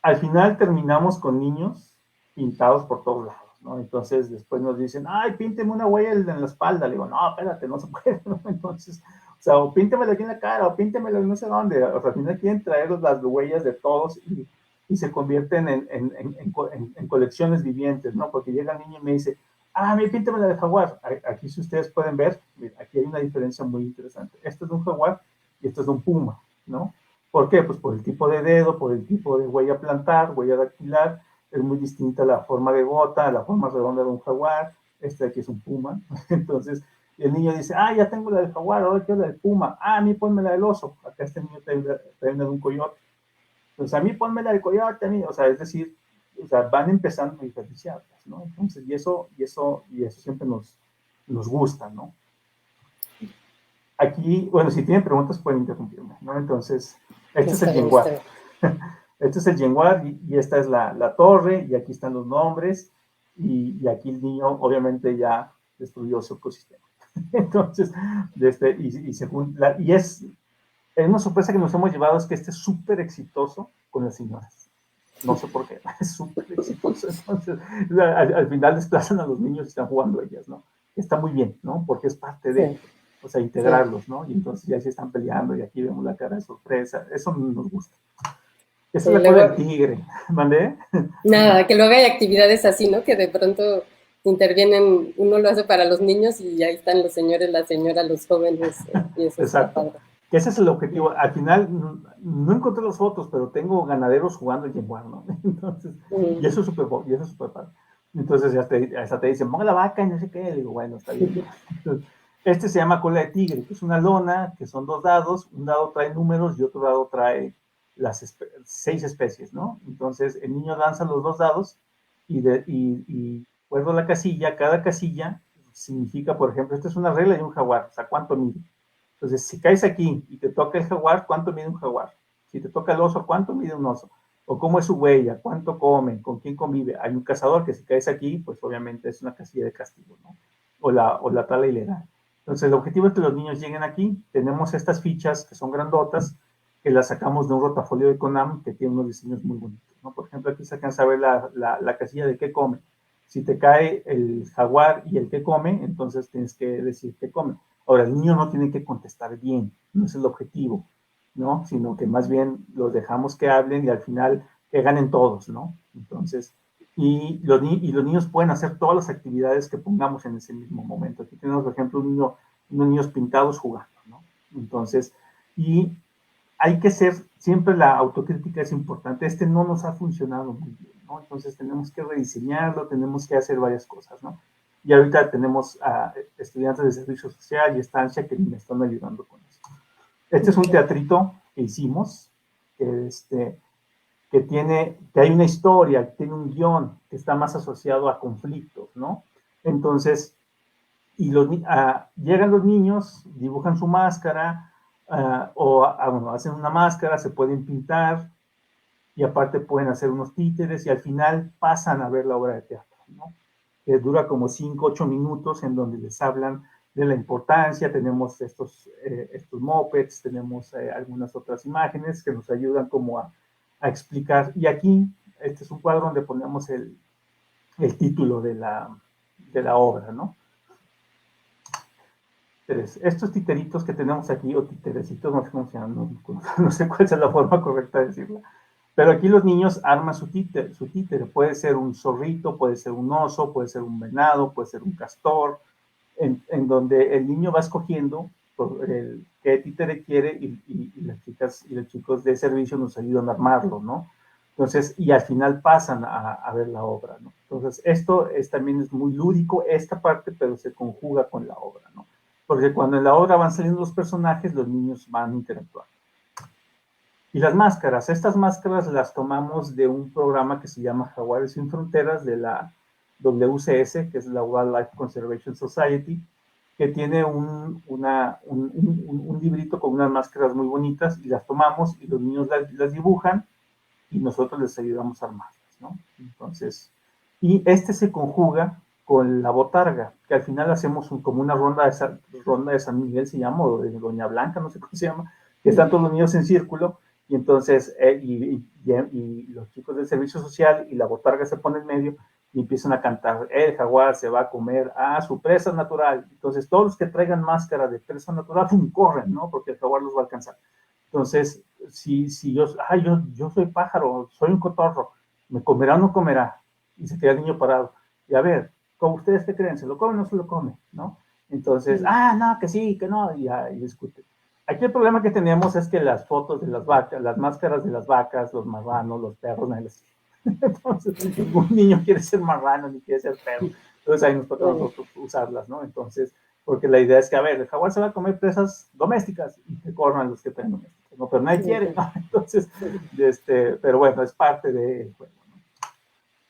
al final terminamos con niños pintados por todos lados, ¿no? Entonces después nos dicen, ay, pínteme una huella en la espalda. Le digo, no, espérate, no se puede, ¿no? Entonces, o sea, o píntemelo aquí en la cara, o píntemelo no sé dónde. O sea, al final quieren traer las huellas de todos y se convierten en colecciones vivientes, ¿no? Porque llega el niño y me dice, ah, mira, píntemela de jaguar. Aquí, si ustedes pueden ver, mira, aquí hay una diferencia muy interesante. Este es de un jaguar y este es de un puma, ¿no? ¿Por qué? Pues por el tipo de dedo, por el tipo de huella plantar, huella dactilar, es muy distinta la forma de gota, la forma redonda de un jaguar, este aquí es un puma, entonces el niño dice, ah, ya tengo la del jaguar, ahora quiero la del puma, ah, a mí ponme la del oso, acá este niño trae una de un coyote, entonces a mí ponme la del coyote, a mí, o sea, es decir, o sea, van empezando a diferenciarlas, ¿no? Entonces, y eso siempre nos gusta, ¿no? Aquí, bueno, si tienen preguntas pueden interrumpirme, ¿no? Entonces, este es el yenguar. Este es el yenguar y esta es la torre y aquí están los nombres y aquí el niño obviamente ya destruyó su ecosistema. Entonces, es una sorpresa que nos hemos llevado es que este es súper exitoso con las señoras. No sé por qué, es súper exitoso. Entonces, al final desplazan a los niños y están jugando ellas, ¿no? Está muy bien, ¿no? Porque es parte de, o sea, integrarlos, ¿no? Y entonces ya se están peleando y aquí vemos la cara de sorpresa. Eso nos gusta. Esa es la cola del tigre. ¿Mandé? Nada, que luego hay actividades así, ¿no? Que de pronto intervienen, uno lo hace para los niños y ahí están los señores, la señora, los jóvenes, y eso está padre. Ese es el objetivo. Al final, no encontré las fotos, pero tengo ganaderos jugando en Game ¿no? Entonces, y eso es súper padre. Entonces, hasta te dicen, ponga la vaca y no sé qué. Le digo, bueno, está bien. Entonces, este se llama cola de tigre, que es una lona, que son 2 dados. Un dado trae números y otro dado trae las 6 especies, ¿no? Entonces, el niño lanza los 2 dados y guarda la casilla. Cada casilla significa, por ejemplo, esta es una regla de un jaguar, o sea, ¿cuánto mide? Entonces, si caes aquí y te toca el jaguar, ¿cuánto mide un jaguar? Si te toca el oso, ¿cuánto mide un oso? O cómo es su huella, cuánto come, con quién convive. Hay un cazador que si caes aquí, pues obviamente es una casilla de castigo, ¿no? O la tala ilegal. Entonces, el objetivo es que los niños lleguen aquí. Tenemos estas fichas que son grandotas, que las sacamos de un rotafolio de Konam, que tiene unos diseños muy bonitos, ¿no? Por ejemplo, aquí se alcanza a ver la casilla de qué come. Si te cae el jaguar y el qué come, entonces tienes que decir qué come. Ahora, el niño no tiene que contestar bien, no es el objetivo, ¿no? Sino que más bien los dejamos que hablen y al final que ganen todos, ¿no? Entonces, y los niños pueden hacer todas las actividades que pongamos en ese mismo momento. Aquí tenemos, por ejemplo, unos niños pintados jugando, ¿no? Entonces, y hay que ser, siempre la autocrítica es importante. Este no nos ha funcionado muy bien, ¿no? Entonces tenemos que rediseñarlo, tenemos que hacer varias cosas, ¿no? Y ahorita tenemos a estudiantes de servicio social y estancia que me están ayudando con esto. Este es un teatrito que hicimos, que hay una historia, que tiene un guión, que está más asociado a conflictos, ¿no? Entonces, llegan los niños, dibujan su máscara, bueno, hacen una máscara, se pueden pintar, y aparte pueden hacer unos títeres, y al final pasan a ver la obra de teatro, ¿no? Que dura como 5, 8 minutos, en donde les hablan de la importancia. Tenemos estos mopeds, tenemos algunas otras imágenes que nos ayudan como a explicar. Y aquí, este es un cuadro donde ponemos el título de la obra, ¿no? Estos titeritos que tenemos aquí, o titerecitos, no sé cómo se llaman, no sé cuál es la forma correcta de decirlo, pero aquí los niños arman su títere. Puede ser un zorrito, puede ser un oso, puede ser un venado, puede ser un castor, en donde el niño va escogiendo qué títere quiere, y las chicas y los chicos de servicio nos ayudan a armarlo, ¿no? Entonces, y al final pasan a ver la obra, ¿no? Entonces, esto también es muy lúdico, esta parte, pero se conjuga con la obra, ¿no? Porque cuando en la obra van saliendo los personajes, los niños van interactuando. Y las máscaras, estas máscaras las tomamos de un programa que se llama Jaguares sin Fronteras, de la WCS, que es la Wildlife Conservation Society, que tiene un librito con unas máscaras muy bonitas, y las tomamos y los niños las dibujan y nosotros les ayudamos a armarlas, ¿no? Entonces, y se conjuga con la botarga, que al final hacemos como una ronda de San Miguel, se llama, o de Doña Blanca, no sé cómo se llama, que están todos los niños en círculo, y entonces y los chicos del servicio social y la botarga se ponen en medio y empiezan a cantar: el jaguar se va a comer a su presa natural. Entonces todos los que traigan máscara de presa natural corren, ¿no? Porque el jaguar los va a alcanzar. Entonces, si yo soy pájaro, soy un cotorro, ¿me comerá o no comerá? Y se queda el niño parado. Y a ver, ¿cómo ustedes qué creen? ¿Se lo come o no se lo come? ¿No? Entonces, no, que sí, que no, y discuten. Aquí el problema que tenemos es que las fotos de las vacas, las máscaras de las vacas, los marranos, los perros, nadie les quiere. Entonces, ningún niño quiere ser marrano ni quiere ser perro. Entonces ahí nos toca a nosotros usarlas, ¿no? Entonces, porque la idea es que, a ver, el jaguar se va a comer presas domésticas y que corran los que tengan domésticas, ¿no? Pero nadie quiere, ¿no? Entonces, pero bueno, es parte del juego, ¿no?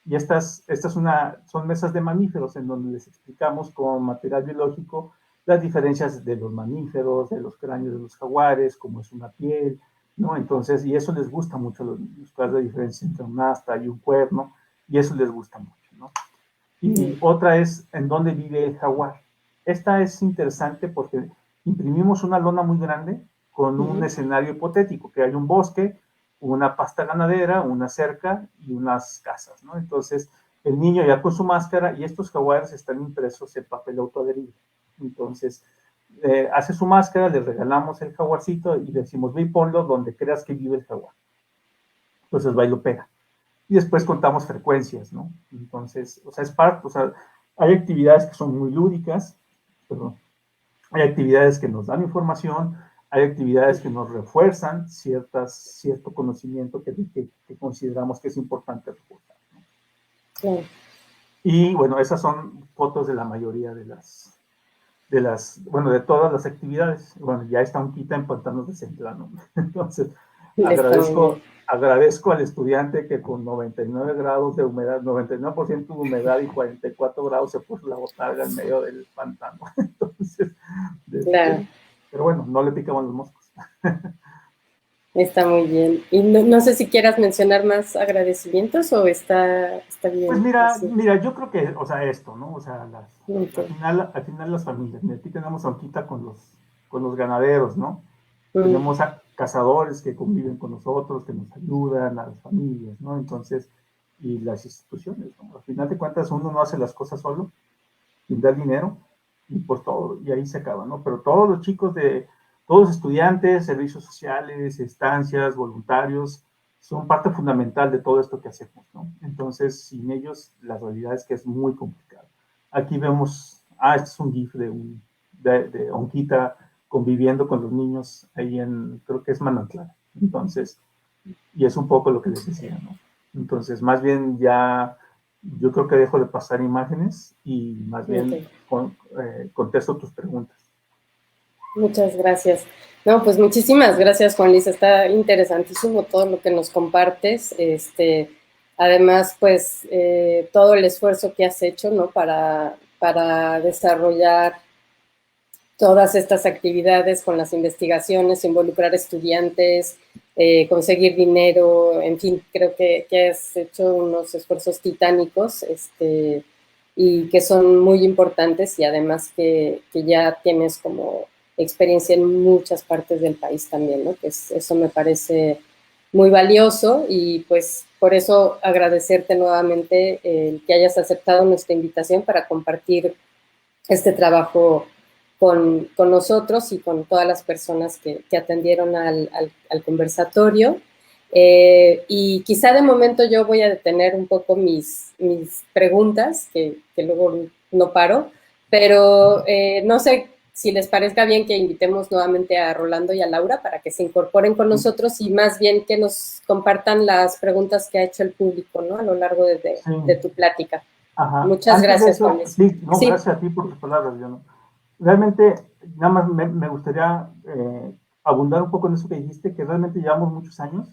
Y estas son mesas de mamíferos en donde les explicamos con material biológico las diferencias de los mamíferos, de los cráneos de los jaguares, cómo es una piel, ¿no? Entonces, y eso les gusta mucho a los niños, cuál es la diferencia entre un asta y un cuerno, y eso les gusta mucho, ¿no? Y otra es en dónde vive el jaguar. Esta es interesante porque imprimimos una lona muy grande con un escenario hipotético, que hay un bosque, una pasta ganadera, una cerca y unas casas, ¿no? Entonces, el niño ya con su máscara, y estos jaguares están impresos en papel autoadherido. Entonces, hace su máscara, le regalamos el jaguarcito y le decimos, ve y ponlo donde creas que vive el jaguar. Entonces va y lo pega. Y después contamos frecuencias, ¿no? Entonces, o sea, es parte, o sea, hay actividades que son muy lúdicas, perdón, hay actividades que nos dan información, hay actividades que nos refuerzan cierto conocimiento que consideramos que es importante reforzar, ¿no? Claro. Y bueno, esas son fotos de la mayoría bueno, de todas las actividades. Bueno, ya está Onquita en pantanos de Centla, ¿no? Entonces, agradezco al estudiante que con 99 grados de humedad, 99% de humedad y 44 grados se puso la botarga en medio del pantano. Entonces, Claro. pero bueno, no le picaban los moscos. Está muy bien. Y no sé si quieras mencionar más agradecimientos o está bien. Pues mira, yo creo que, o sea, esto, ¿no? O sea, Okay. al final las familias. Mira, aquí tenemos a Onquita con los ganaderos, ¿no? Mm. Tenemos a cazadores que conviven con nosotros, que nos ayudan, a las familias, ¿no? Entonces, y las instituciones, ¿no? Al final de cuentas, uno no hace las cosas solo, quien da el dinero, y pues todo, y ahí se acaba, ¿no? Pero todos los chicos todos los estudiantes, servicios sociales, estancias, voluntarios, son parte fundamental de todo esto que hacemos, ¿no? Entonces, sin ellos, la realidad es que es muy complicado. Aquí vemos, este es un GIF de Onquita conviviendo con los niños ahí creo que es Manantlán. Entonces, y es un poco lo que les decía, ¿no? Entonces, más bien ya, yo creo que dejo de pasar imágenes y más bien contesto tus preguntas. Muchas gracias. No, pues muchísimas gracias, Juan Luis. Está interesantísimo todo lo que nos compartes. Además, pues todo el esfuerzo que has hecho, ¿no? Para desarrollar todas estas actividades con las investigaciones, involucrar estudiantes, conseguir dinero, en fin, creo que has hecho unos esfuerzos titánicos y que son muy importantes y además que ya tienes como experiencia en muchas partes del país también, ¿no? Que eso me parece muy valioso y pues por eso agradecerte nuevamente que hayas aceptado nuestra invitación para compartir este trabajo con nosotros y con todas las personas que atendieron al conversatorio. Y quizá de momento yo voy a detener un poco mis preguntas, que luego no paro, pero no sé si les parezca bien que invitemos nuevamente a Rolando y a Laura para que se incorporen con nosotros y más bien que nos compartan las preguntas que ha hecho el público, ¿no? A lo largo de tu plática. Ajá. Muchas gracias, Juan Luis. Sí, no, sí. Gracias a ti por tus palabras, Diana. Realmente, nada más me gustaría abundar un poco en eso que dijiste, que realmente llevamos muchos años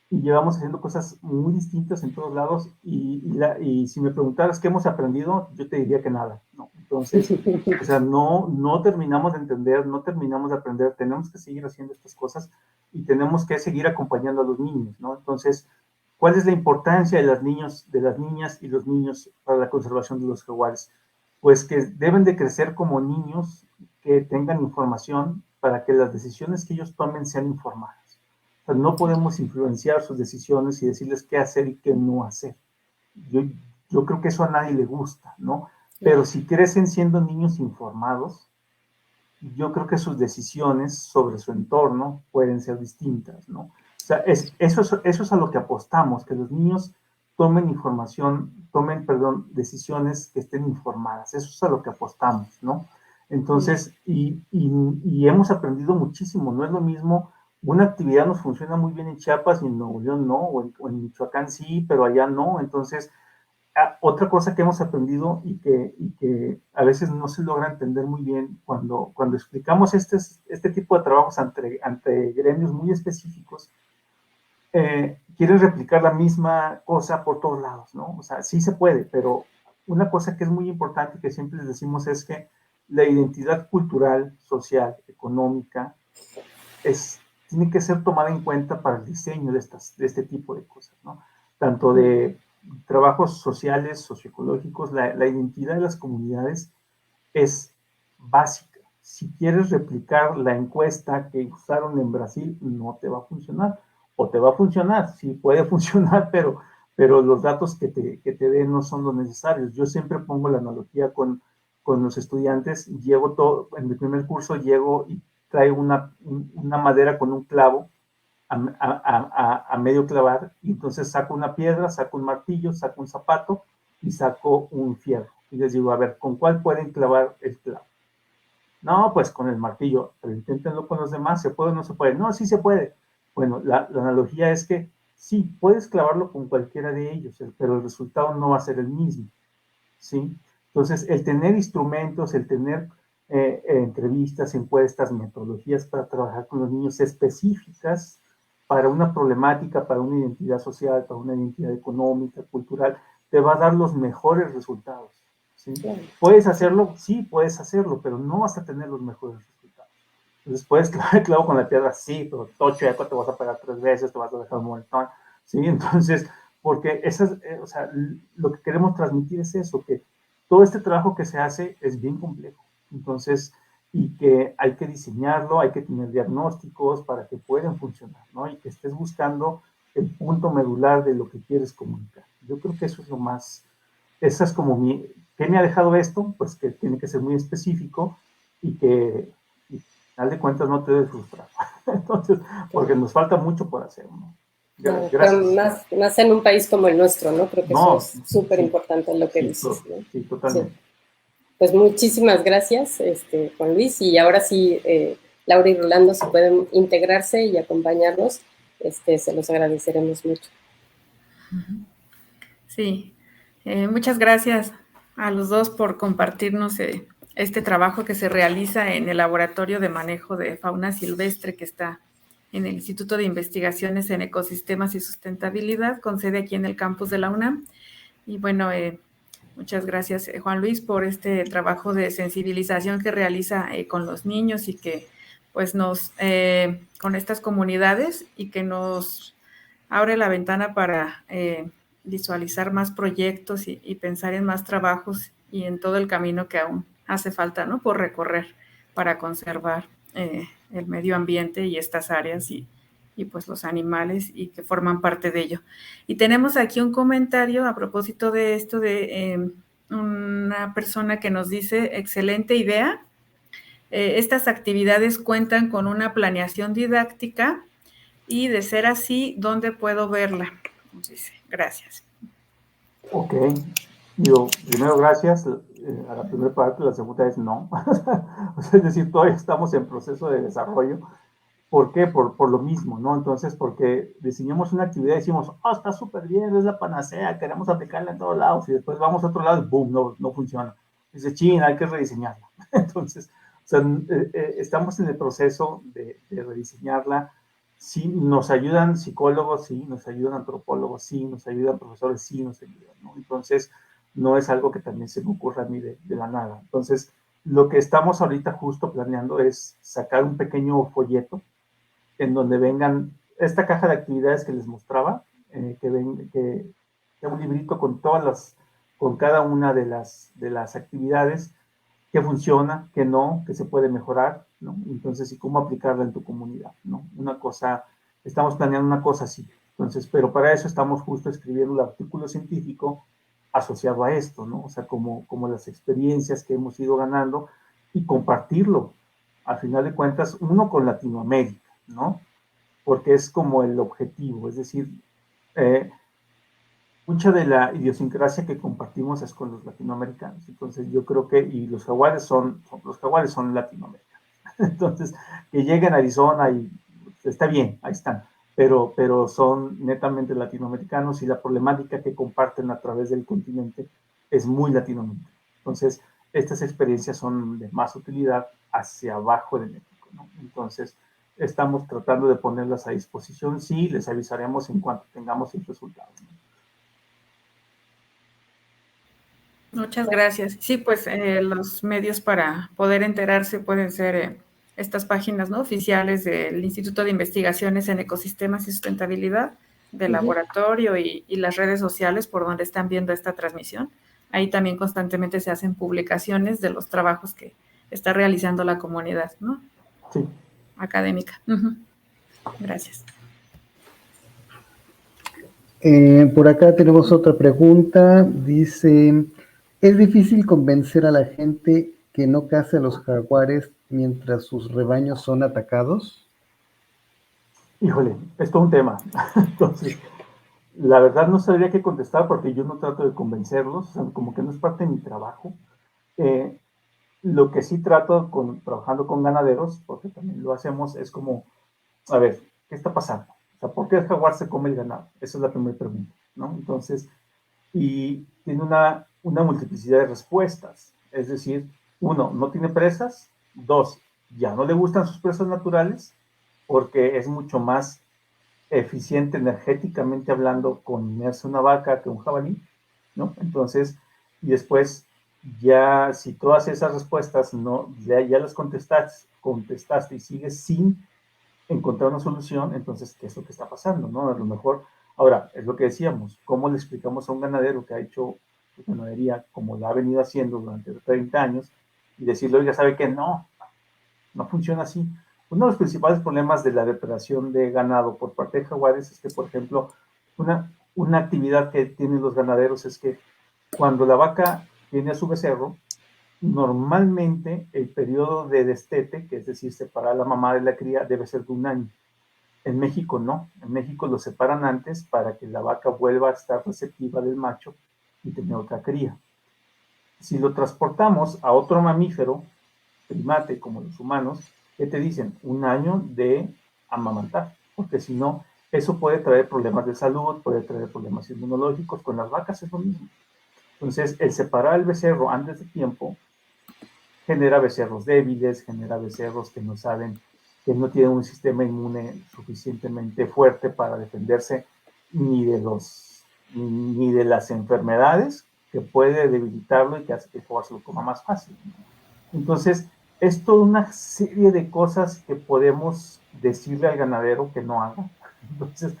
y llevamos haciendo cosas muy distintas en todos lados y si me preguntaras qué hemos aprendido, yo te diría que nada, ¿no? Entonces, o sea, no terminamos de entender, no terminamos de aprender, tenemos que seguir haciendo estas cosas y tenemos que seguir acompañando a los niños, ¿no? Entonces, ¿cuál es la importancia de las niñas y los niños para la conservación de los jaguares? Pues que deben de crecer como niños que tengan información para que las decisiones que ellos tomen sean informadas. O sea, no podemos influenciar sus decisiones y decirles qué hacer y qué no hacer. Yo creo que eso a nadie le gusta, ¿no? Pero si crecen siendo niños informados, yo creo que sus decisiones sobre su entorno pueden ser distintas, ¿no? O sea, eso es a lo que apostamos, que los niños tomen decisiones que estén informadas. Eso es a lo que apostamos, ¿no? Entonces, y hemos aprendido muchísimo. No es lo mismo, una actividad nos funciona muy bien en Chiapas y en Nuevo León no, o en Michoacán sí, pero allá no. Entonces, otra cosa que hemos aprendido y que a veces no se logra entender muy bien cuando explicamos este tipo de trabajos ante gremios muy específicos, quieren replicar la misma cosa por todos lados, ¿no? O sea, sí se puede, pero una cosa que es muy importante que siempre les decimos es que la identidad cultural, social, económica, tiene que ser tomada en cuenta para el diseño de este tipo de cosas, ¿no? Tanto de trabajos sociales, socioecológicos, la identidad de las comunidades es básica. Si quieres replicar la encuesta que usaron en Brasil, no te va a funcionar. o te va a funcionar, sí puede funcionar, pero los datos que te den no son los necesarios. Yo siempre pongo la analogía con los estudiantes, en mi primer curso llego y traigo una madera con un clavo a medio clavar, y entonces saco una piedra, saco un martillo, saco un zapato y saco un fierro. Y les digo, a ver, ¿con cuál pueden clavar el clavo? No, pues con el martillo, pero inténtenlo con los demás, ¿se puede o no se puede? No, sí se puede. Bueno, la analogía es que sí, puedes clavarlo con cualquiera de ellos, pero el resultado no va a ser el mismo, ¿sí? Entonces, el tener instrumentos, el tener entrevistas, encuestas, metodologías para trabajar con los niños específicas para una problemática, para una identidad social, para una identidad económica, cultural, te va a dar los mejores resultados, ¿sí? Claro. ¿Puedes hacerlo? Sí, puedes hacerlo, pero no vas a tener los mejores resultados. Entonces, puedes clavar el clavo con la piedra, sí, pero tocho, ya te vas a pegar 3 veces, te vas a dejar un montón, ¿sí? Entonces, porque o sea, lo que queremos transmitir es eso, que todo este trabajo que se hace es bien complejo. Entonces, y que hay que diseñarlo, hay que tener diagnósticos para que puedan funcionar, ¿no? Y que estés buscando el punto medular de lo que quieres comunicar. Yo creo que eso es lo más, esa es como ¿qué me ha dejado esto? Pues que tiene que ser muy específico y que, y al final de cuentas, no te debes frustrar. Entonces, porque nos falta mucho por hacer, ¿no? Claro, Gracias. pero más en un país como el nuestro, ¿no? Creo que eso No, es súper sí, importante lo que sí, dices, ¿no? sí, totalmente. Sí. Pues muchísimas gracias, Juan Luis. Y ahora sí, Laura y Rolando, si pueden integrarse y acompañarnos, se los agradeceremos mucho. Sí, muchas gracias a los dos por compartirnos este trabajo que se realiza en el Laboratorio de Manejo de Fauna Silvestre que está en el Instituto de Investigaciones en Ecosistemas y Sustentabilidad, con sede aquí en el campus de la UNAM. Y bueno, muchas gracias, Juan Luis, por este trabajo de sensibilización que realiza con los niños y que pues con estas comunidades, y que nos abre la ventana para visualizar más proyectos y pensar en más trabajos y en todo el camino que aún hace falta, ¿no?, por recorrer para conservar el medio ambiente y estas áreas y pues los animales y que forman parte de ello. Y tenemos aquí un comentario a propósito de esto de una persona que nos dice: excelente idea, estas actividades cuentan con una planeación didáctica y, de ser así, ¿dónde puedo verla? Nos dice, gracias. Ok, digo, primero gracias a la primera parte, la segunda es no. Es decir, todavía estamos en proceso de desarrollo. ¿Por qué? Por lo mismo, ¿no? Entonces, porque diseñamos una actividad y decimos, oh, está súper bien, es la panacea, queremos aplicarla en todos lados, y después vamos a otro lado y boom, no funciona. Dice, ching, hay que rediseñarla. Entonces, o sea, estamos en el proceso de rediseñarla. Sí, nos ayudan psicólogos, sí, nos ayudan antropólogos, sí, nos ayudan profesores, sí, nos ayudan, ¿no? Entonces, no es algo que también se me ocurra a mí de la nada. Entonces, lo que estamos ahorita justo planeando es sacar un pequeño folleto en donde vengan esta caja de actividades que les mostraba, que sea un librito con con cada una de las actividades, que funciona, que no, que se puede mejorar, ¿no? Entonces, y cómo aplicarla en tu comunidad, ¿no? Estamos planeando una cosa así. Entonces, pero para eso estamos justo escribiendo un artículo científico asociado a esto, ¿no? O sea, como las experiencias que hemos ido ganando y compartirlo, al final de cuentas, uno con Latinoamérica, ¿no? Porque es como el objetivo, es decir, mucha de la idiosincrasia que compartimos es con los latinoamericanos. Entonces yo creo que, y los jaguares son latinoamericanos. Entonces, que lleguen a Arizona y está bien, ahí están, pero son netamente latinoamericanos, y la problemática que comparten a través del continente es muy latinoamericana. Entonces, estas experiencias son de más utilidad hacia abajo de México, ¿no? Entonces, estamos tratando de ponerlas a disposición. Sí, les avisaremos en cuanto tengamos el resultado, ¿no? Muchas gracias. Sí, pues los medios para poder enterarse pueden ser estas páginas, ¿no?, oficiales del Instituto de Investigaciones en Ecosistemas y Sustentabilidad, del laboratorio y las redes sociales por donde están viendo esta transmisión. Ahí también constantemente se hacen publicaciones de los trabajos que está realizando la comunidad, ¿no?, Sí. académica. Gracias. Por acá tenemos otra pregunta. Dice, ¿es difícil convencer a la gente que no case a los jaguares mientras sus rebaños son atacados? Híjole, es todo un tema. Entonces, la verdad no sabría qué contestar porque yo no trato de convencerlos, o sea, como que no es parte de mi trabajo. Eh, lo que sí trato trabajando con ganaderos, porque también lo hacemos, es como, a ver, ¿qué está pasando? O sea, ¿por qué el jaguar se come el ganado? Esa es la primera pregunta, ¿no? Entonces, y tiene una multiplicidad de respuestas. Es decir, uno, no tiene presas. Dos, ya no le gustan sus presas naturales porque es mucho más eficiente energéticamente hablando comerse una vaca que un jabalí, ¿no? Entonces, y después, ya si todas esas respuestas no, ya las contestaste y sigues sin encontrar una solución, entonces, ¿qué es lo que está pasando, no? A lo mejor, ahora, es lo que decíamos, ¿cómo le explicamos a un ganadero que ha hecho ganadería como la ha venido haciendo durante 30 años y decirle, oiga, ¿sabe qué? No funciona así. Uno de los principales problemas de la depredación de ganado por parte de jaguares es que, por ejemplo, una actividad que tienen los ganaderos es que cuando la vaca tiene a su becerro, normalmente el periodo de destete, que es decir, separar a la mamá de la cría, debe ser de un año. En México no, en México lo separan antes para que la vaca vuelva a estar receptiva del macho y tener otra cría. Si lo transportamos a otro mamífero, primate como los humanos, ¿qué te dicen? Un año de amamantar, porque si no, eso puede traer problemas de salud, puede traer problemas inmunológicos, con las vacas es lo mismo. Entonces, el separar el becerro antes de tiempo genera becerros débiles, genera becerros que no saben, que no tienen un sistema inmune suficientemente fuerte para defenderse ni ni de las enfermedades que puede debilitarlo y que hace que el jaguar se lo coma más fácil. Entonces, es toda una serie de cosas que podemos decirle al ganadero que no haga. Entonces,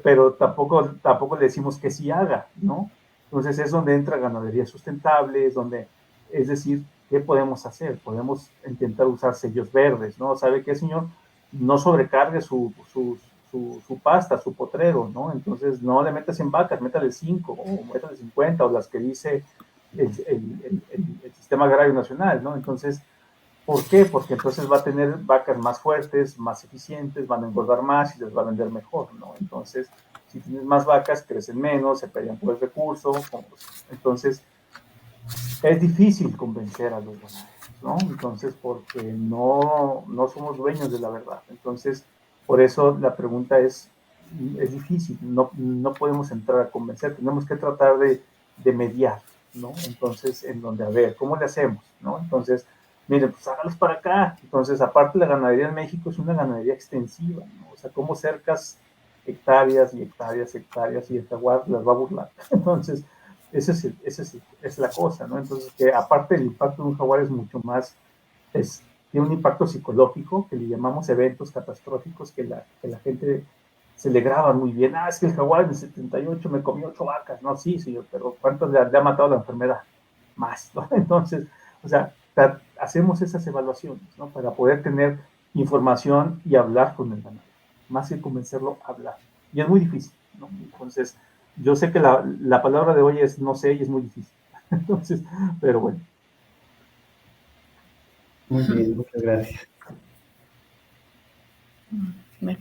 pero tampoco le decimos que sí haga, ¿no? Entonces es donde entra ganadería sustentable, es decir, ¿qué podemos hacer? Podemos intentar usar sellos verdes, ¿no? ¿Sabe qué, señor? No sobrecargue su pasta, su potrero, ¿no? Entonces no le metas en vacas, métale 5 o métale 50 o las que dice el sistema agrario nacional, ¿no? Entonces, ¿por qué? Porque entonces va a tener vacas más fuertes, más eficientes, van a engordar más y les va a vender mejor, ¿no? Entonces, si tienes más vacas, crecen menos, se pelean por el recurso, entonces es difícil convencer a los ganaderos, ¿no? Entonces, porque no somos dueños de la verdad. Entonces, por eso la pregunta es difícil, no podemos entrar a convencer, tenemos que tratar de mediar, ¿no? Entonces, en donde, a ver, ¿cómo le hacemos, no? Entonces, miren, pues hágalos para acá. Entonces, aparte, la ganadería en México es una ganadería extensiva, ¿no? O sea, ¿cómo cercas hectáreas y hectáreas, hectáreas y el jaguar las va a burlar? Entonces, esa es la cosa, ¿no? Entonces, que aparte el impacto de un jaguar es mucho más, tiene un impacto psicológico, que le llamamos eventos catastróficos, que la gente se le graba muy bien. Ah, es que el jaguar en el 78 me comió 8 vacas. No, sí, señor, pero ¿cuántos le ha matado la enfermedad? Más, ¿no? Entonces, o sea, hacemos esas evaluaciones, ¿no? Para poder tener información y hablar con el ganadero, más que convencerlo a hablar. Y es muy difícil, ¿no? Entonces, yo sé que la palabra de hoy es no sé y es muy difícil. Entonces, pero bueno. Muy bien, muchas gracias. Bien.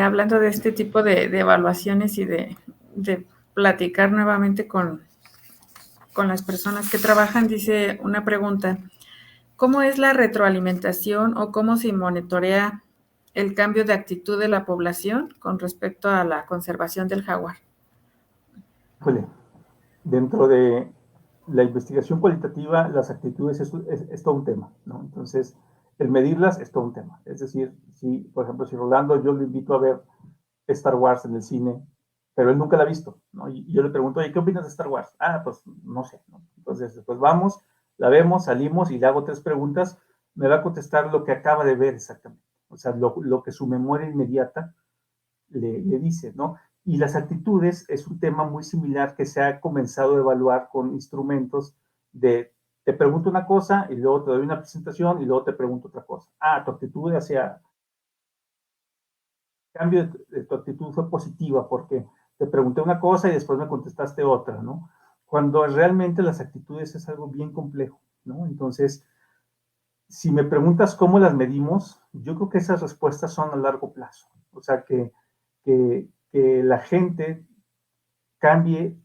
Hablando de este tipo de evaluaciones y de platicar nuevamente con las personas que trabajan, dice una pregunta, ¿cómo es la retroalimentación o cómo se monitorea el cambio de actitud de la población con respecto a la conservación del jaguar? Híjole, dentro de la investigación cualitativa, las actitudes es todo un tema, ¿no? Entonces, el medirlas es todo un tema. Es decir, si, por ejemplo, si Rolando yo lo invito a ver Star Wars en el cine, pero él nunca la ha visto, ¿no? Y yo le pregunto, oye, ¿qué opinas de Star Wars? Ah, pues no sé, ¿no? Entonces, pues vamos, la vemos, salimos y le hago 3 preguntas, me va a contestar lo que acaba de ver exactamente, o sea, lo que su memoria inmediata le dice, ¿no? Y las actitudes es un tema muy similar que se ha comenzado a evaluar con instrumentos de te pregunto una cosa y luego te doy una presentación y luego te pregunto otra cosa. Ah, tu actitud hacia cambio de tu actitud fue positiva porque te pregunté una cosa y después me contestaste otra, ¿no? Cuando realmente las actitudes es algo bien complejo, ¿no? Entonces, si me preguntas cómo las medimos, yo creo que esas respuestas son a largo plazo. O sea, que la gente cambie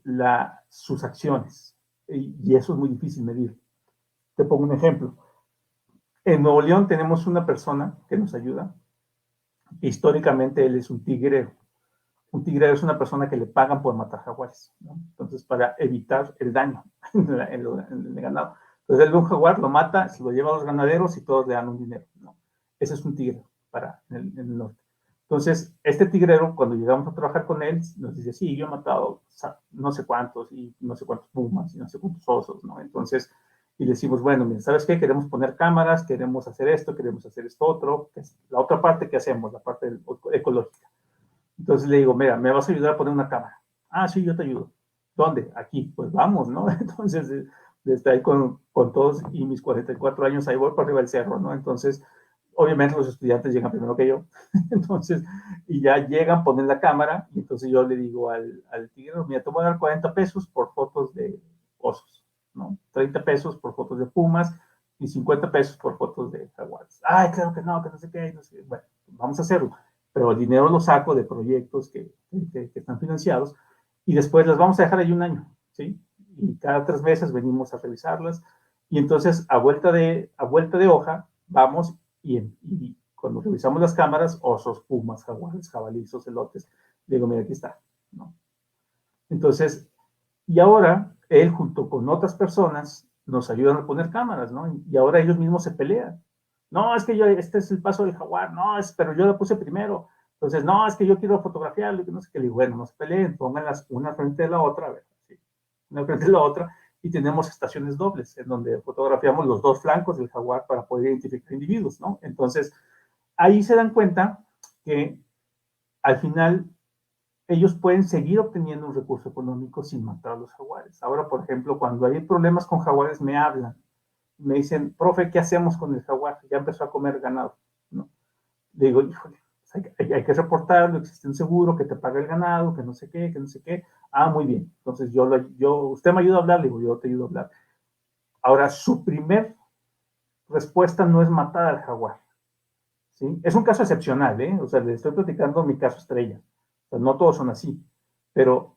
sus acciones. Y eso es muy difícil medir. Te pongo un ejemplo. En Nuevo León tenemos una persona que nos ayuda. Históricamente él es un tigrero. Un tigrero es una persona que le pagan por matar jaguares, ¿no? Entonces, para evitar el daño en el ganado. Entonces, él ve un jaguar, lo mata, se lo lleva a los ganaderos y todos le dan un dinero, ¿no? Ese es un tigrero en el norte. Entonces, este tigrero, cuando llegamos a trabajar con él, nos dice, sí, yo he matado no sé cuántos, y no sé cuántos pumas, y no sé cuántos osos, ¿no? Entonces, y le decimos, bueno, mira, ¿sabes qué? Queremos poner cámaras, queremos hacer esto otro, que es la otra parte que hacemos, la parte ecológica. Entonces le digo, mira, ¿me vas a ayudar a poner una cámara? Ah, sí, yo te ayudo. ¿Dónde? Aquí. Pues vamos, ¿no? Entonces, desde ahí con todos y mis 44 años, ahí voy por arriba del cerro, ¿no? Entonces, obviamente los estudiantes llegan primero que yo. Entonces, y ya llegan, ponen la cámara, y entonces yo le digo al tigre, mira, te voy a dar 40 pesos por fotos de osos, ¿no? 30 pesos por fotos de pumas y 50 pesos por fotos de jaguares. Ay, claro que no sé qué, no sé. Bueno, vamos a hacerlo. Pero el dinero lo saco de proyectos que están financiados y después las vamos a dejar ahí un año, ¿sí? Y cada 3 meses venimos a revisarlas y entonces a vuelta de hoja vamos y cuando revisamos las cámaras, osos, pumas, jaguares, jabalíes, ocelotes, digo, mira, aquí está, ¿no? Entonces, y ahora él junto con otras personas nos ayudan a poner cámaras, ¿no? Y ahora ellos mismos se pelean. No, es que este es el paso del jaguar, no, pero yo la puse primero. Entonces, no, es que yo quiero fotografiarlo, no sé qué. Le digo, bueno, no se peleen, pónganlas una frente de la otra, a ver, ¿sí? Una frente de la otra, y tenemos estaciones dobles, en donde fotografiamos los dos flancos del jaguar para poder identificar individuos, ¿no? Entonces, ahí se dan cuenta que al final ellos pueden seguir obteniendo un recurso económico sin matar a los jaguares. Ahora, por ejemplo, cuando hay problemas con jaguares, me hablan. Me dicen, profe, ¿qué hacemos con el jaguar? Ya empezó a comer ganado, ¿no? Le digo, híjole, hay que reportarlo, existe un seguro que te paga el ganado, que no sé qué, que no sé qué. Ah, muy bien. Entonces, usted me ayuda a hablar, le digo, yo te ayudo a hablar. Ahora, su primer respuesta no es matar al jaguar, ¿sí? Es un caso excepcional, ¿eh? O sea, le estoy platicando mi caso estrella. O sea, no todos son así, pero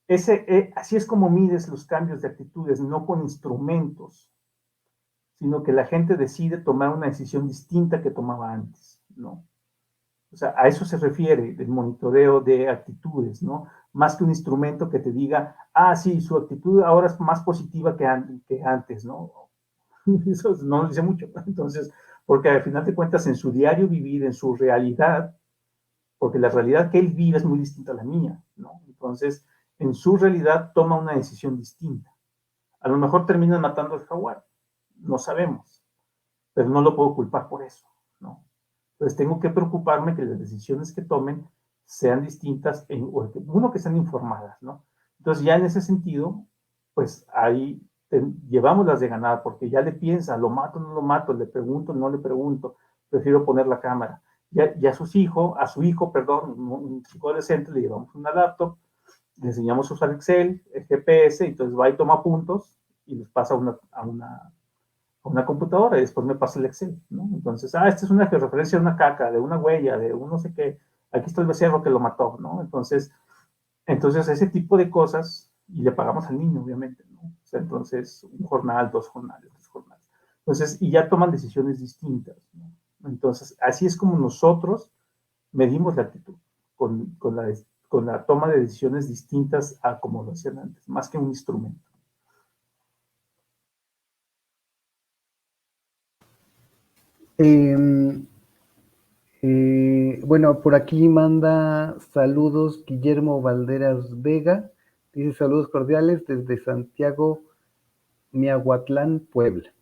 así es como mides los cambios de actitudes, no con instrumentos, sino que la gente decide tomar una decisión distinta que tomaba antes, ¿no? O sea, a eso se refiere el monitoreo de actitudes, ¿no? Más que un instrumento que te diga, ah, sí, su actitud ahora es más positiva que antes, ¿no? Eso no dice mucho. Entonces, porque al final de cuentas, en su diario vivir, en su realidad, porque la realidad que él vive es muy distinta a la mía, ¿no? Entonces, en su realidad toma una decisión distinta. A lo mejor terminan matando al jaguar, no sabemos, pero no lo puedo culpar por eso, ¿no? Entonces tengo que preocuparme que las decisiones que tomen sean distintas, uno, que sean informadas, ¿no? Entonces ya en ese sentido, pues ahí llevamos las de ganar, porque ya le piensa, lo mato, no lo mato, le pregunto, no le pregunto, prefiero poner la cámara. Ya a su hijo, perdón, un chico adolescente, le llevamos una laptop, le enseñamos a usar Excel, el GPS, entonces va y toma puntos y los pasa a una computadora y después me pasa el Excel, ¿no? Entonces, esta es una referencia de una caca, de una huella, de un no sé qué, aquí está el becerro que lo mató, ¿no? Entonces ese tipo de cosas, y le pagamos al niño, obviamente, ¿no? O sea, entonces, un jornal, 2 jornales, 3 jornales. Entonces, y ya toman decisiones distintas, ¿no? Entonces, así es como nosotros medimos la actitud, con la toma de decisiones distintas a como lo hacían antes, más que un instrumento. Bueno, por aquí manda saludos Guillermo Valderas Vega. Dice saludos cordiales desde Santiago, Miahuatlán, Puebla.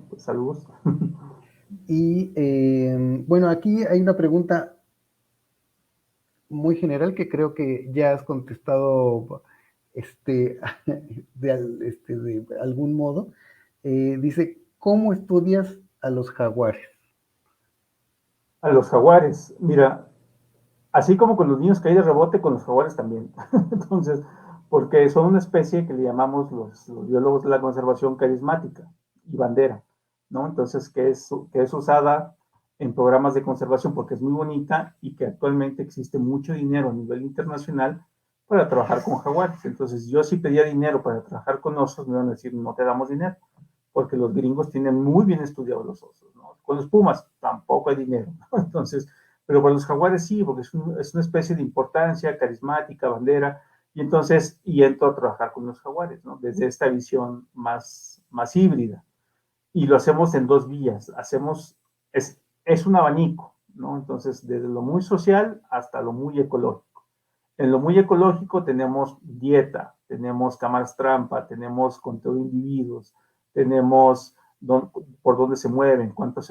Pues saludos. Y bueno, aquí hay una pregunta muy general que creo que ya has contestado de algún modo. Dice, ¿cómo estudias a los jaguares? A los jaguares, mira, Así como con los niños que hay de rebote, con los jaguares también. Entonces, porque son una especie que le llamamos los biólogos de la conservación carismática y bandera, ¿no? Entonces, que es usada en programas de conservación porque es muy bonita y que actualmente existe mucho dinero a nivel internacional para trabajar con jaguares. Entonces, yo si pedía dinero para trabajar con osos, me iban a decir, no te damos dinero, porque los gringos tienen muy bien estudiados los osos, ¿no? Con los pumas tampoco hay dinero, ¿no? Entonces, pero con los jaguares sí, porque es una especie de importancia, carismática, bandera, y entonces, y entro a trabajar con los jaguares, ¿no? Desde esta visión más híbrida. Y lo hacemos en dos vías, es un abanico, ¿no? Entonces, desde lo muy social hasta lo muy ecológico. En lo muy ecológico tenemos dieta, tenemos cámaras trampa, tenemos conteo de individuos, tenemos por dónde se mueven, cuántos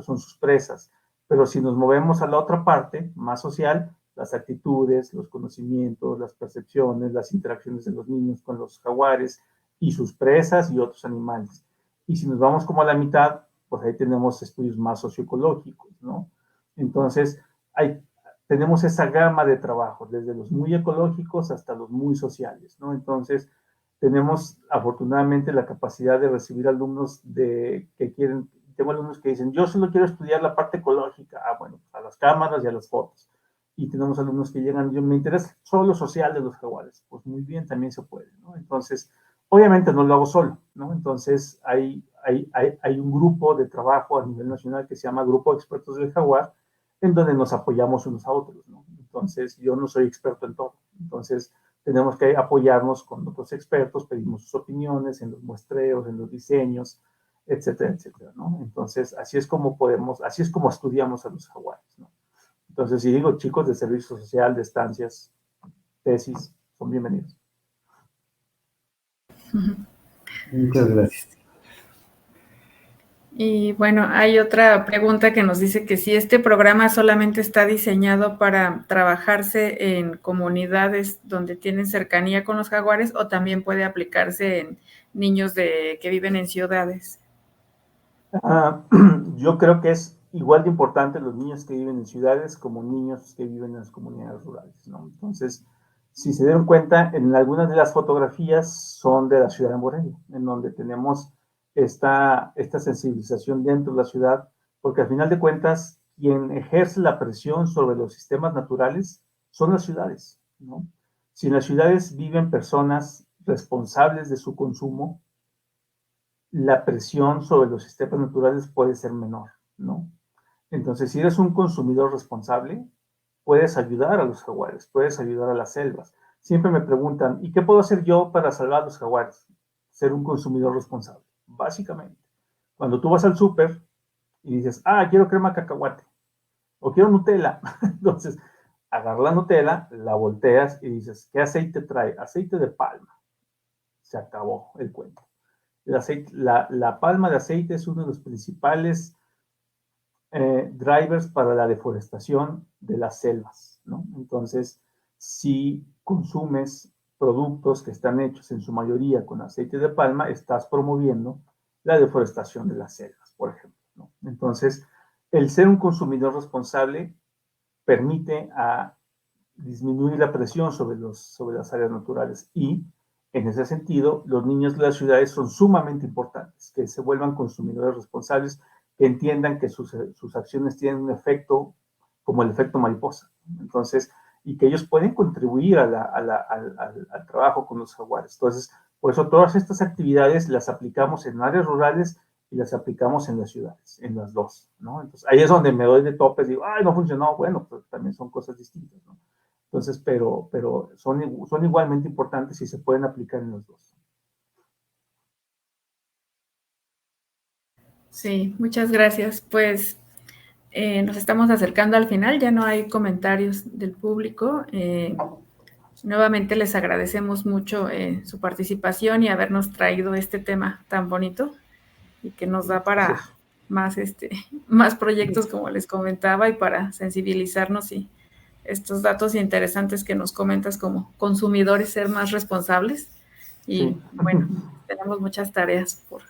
son sus presas. Pero si nos movemos a la otra parte, más social, las actitudes, los conocimientos, las percepciones, las interacciones de los niños con los jaguares y sus presas y otros animales. Y si nos vamos como a la mitad, pues ahí tenemos estudios más socioecológicos, ¿no? Entonces, tenemos esa gama de trabajo, desde los muy ecológicos hasta los muy sociales, ¿no? Entonces, tenemos afortunadamente la capacidad de recibir alumnos tengo alumnos que dicen, yo solo quiero estudiar la parte ecológica, bueno, a las cámaras y a las fotos. Y tenemos alumnos que llegan, me interesa solo lo social de los jaguares. Pues muy bien, también se puede, ¿no? Entonces, obviamente no lo hago solo, ¿no? Entonces, hay un grupo de trabajo a nivel nacional que se llama Grupo de Expertos del Jaguar, en donde nos apoyamos unos a otros, ¿no? Entonces, yo no soy experto en todo. Entonces, tenemos que apoyarnos con otros expertos, pedimos sus opiniones en los muestreos, en los diseños, etcétera, etcétera, ¿no? Entonces, así es como estudiamos a los jaguares, ¿no? Entonces, si digo chicos de servicio social, de estancias, tesis, son bienvenidos. Muchas gracias. Y bueno, hay otra pregunta que nos dice que si este programa solamente está diseñado para trabajarse en comunidades donde tienen cercanía con los jaguares o también puede aplicarse en niños que viven en ciudades. Yo creo que es igual de importante los niños que viven en ciudades como niños que viven en las comunidades rurales, ¿no? Entonces, si se dieron cuenta, en algunas de las fotografías son de la ciudad de Morelia, en donde tenemos esta sensibilización dentro de la ciudad, porque al final de cuentas, quien ejerce la presión sobre los sistemas naturales son las ciudades, ¿no? Si en las ciudades viven personas responsables de su consumo, la presión sobre los sistemas naturales puede ser menor, ¿no? Entonces, si eres un consumidor responsable, puedes ayudar a los jaguares, puedes ayudar a las selvas. Siempre me preguntan, ¿y qué puedo hacer yo para salvar a los jaguares? Ser un consumidor responsable, básicamente. Cuando tú vas al súper y dices, quiero crema cacahuate, o quiero Nutella, entonces agarras la Nutella, la volteas y dices, ¿qué aceite trae? Aceite de palma. Se acabó el cuento. La palma de aceite es uno de los principales drivers para la deforestación de las selvas, ¿no? Entonces, si consumes productos que están hechos en su mayoría con aceite de palma, estás promoviendo la deforestación de las selvas, por ejemplo, ¿no? Entonces, el ser un consumidor responsable permite disminuir la presión sobre las áreas naturales y, en ese sentido, los niños de las ciudades son sumamente importantes, que se vuelvan consumidores responsables, que entiendan que sus acciones tienen un efecto como el efecto mariposa. Entonces, y que ellos pueden contribuir al trabajo con los jaguares. Entonces, por eso todas estas actividades las aplicamos en áreas rurales y las aplicamos en las ciudades, en las dos, ¿no? Entonces, ahí es donde me doy de topes, digo, no funcionó, bueno, pues también son cosas distintas, ¿no? Entonces, pero son igualmente importantes y se pueden aplicar en los dos. Sí, muchas gracias. Pues nos estamos acercando al final, ya no hay comentarios del público. Nuevamente les agradecemos mucho su participación y habernos traído este tema tan bonito y que nos da para más proyectos, como les comentaba, y para sensibilizarnos y estos datos interesantes que nos comentas como consumidores, ser más responsables. Y bueno, tenemos muchas tareas por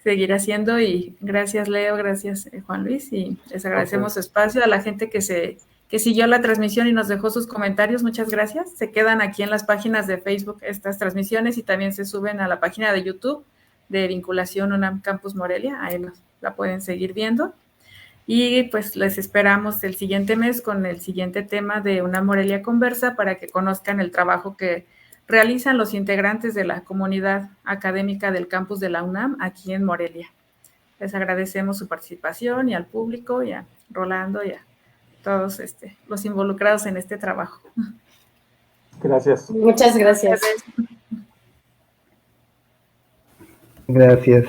seguir haciendo y gracias Leo, gracias Juan Luis, y les agradecemos su espacio a la gente que se que siguió la transmisión y nos dejó sus comentarios. Muchas gracias. Se quedan aquí en las páginas de Facebook estas transmisiones y también se suben a la página de YouTube de Vinculación UNAM Campus Morelia. Ahí la pueden seguir viendo. Y pues les esperamos el siguiente mes con el siguiente tema de UNAM Morelia Conversa para que conozcan el trabajo que realizan los integrantes de la comunidad académica del campus de la UNAM aquí en Morelia. Les agradecemos su participación y al público y a Rolando y a todos los involucrados en este trabajo. Gracias. Muchas gracias. Gracias.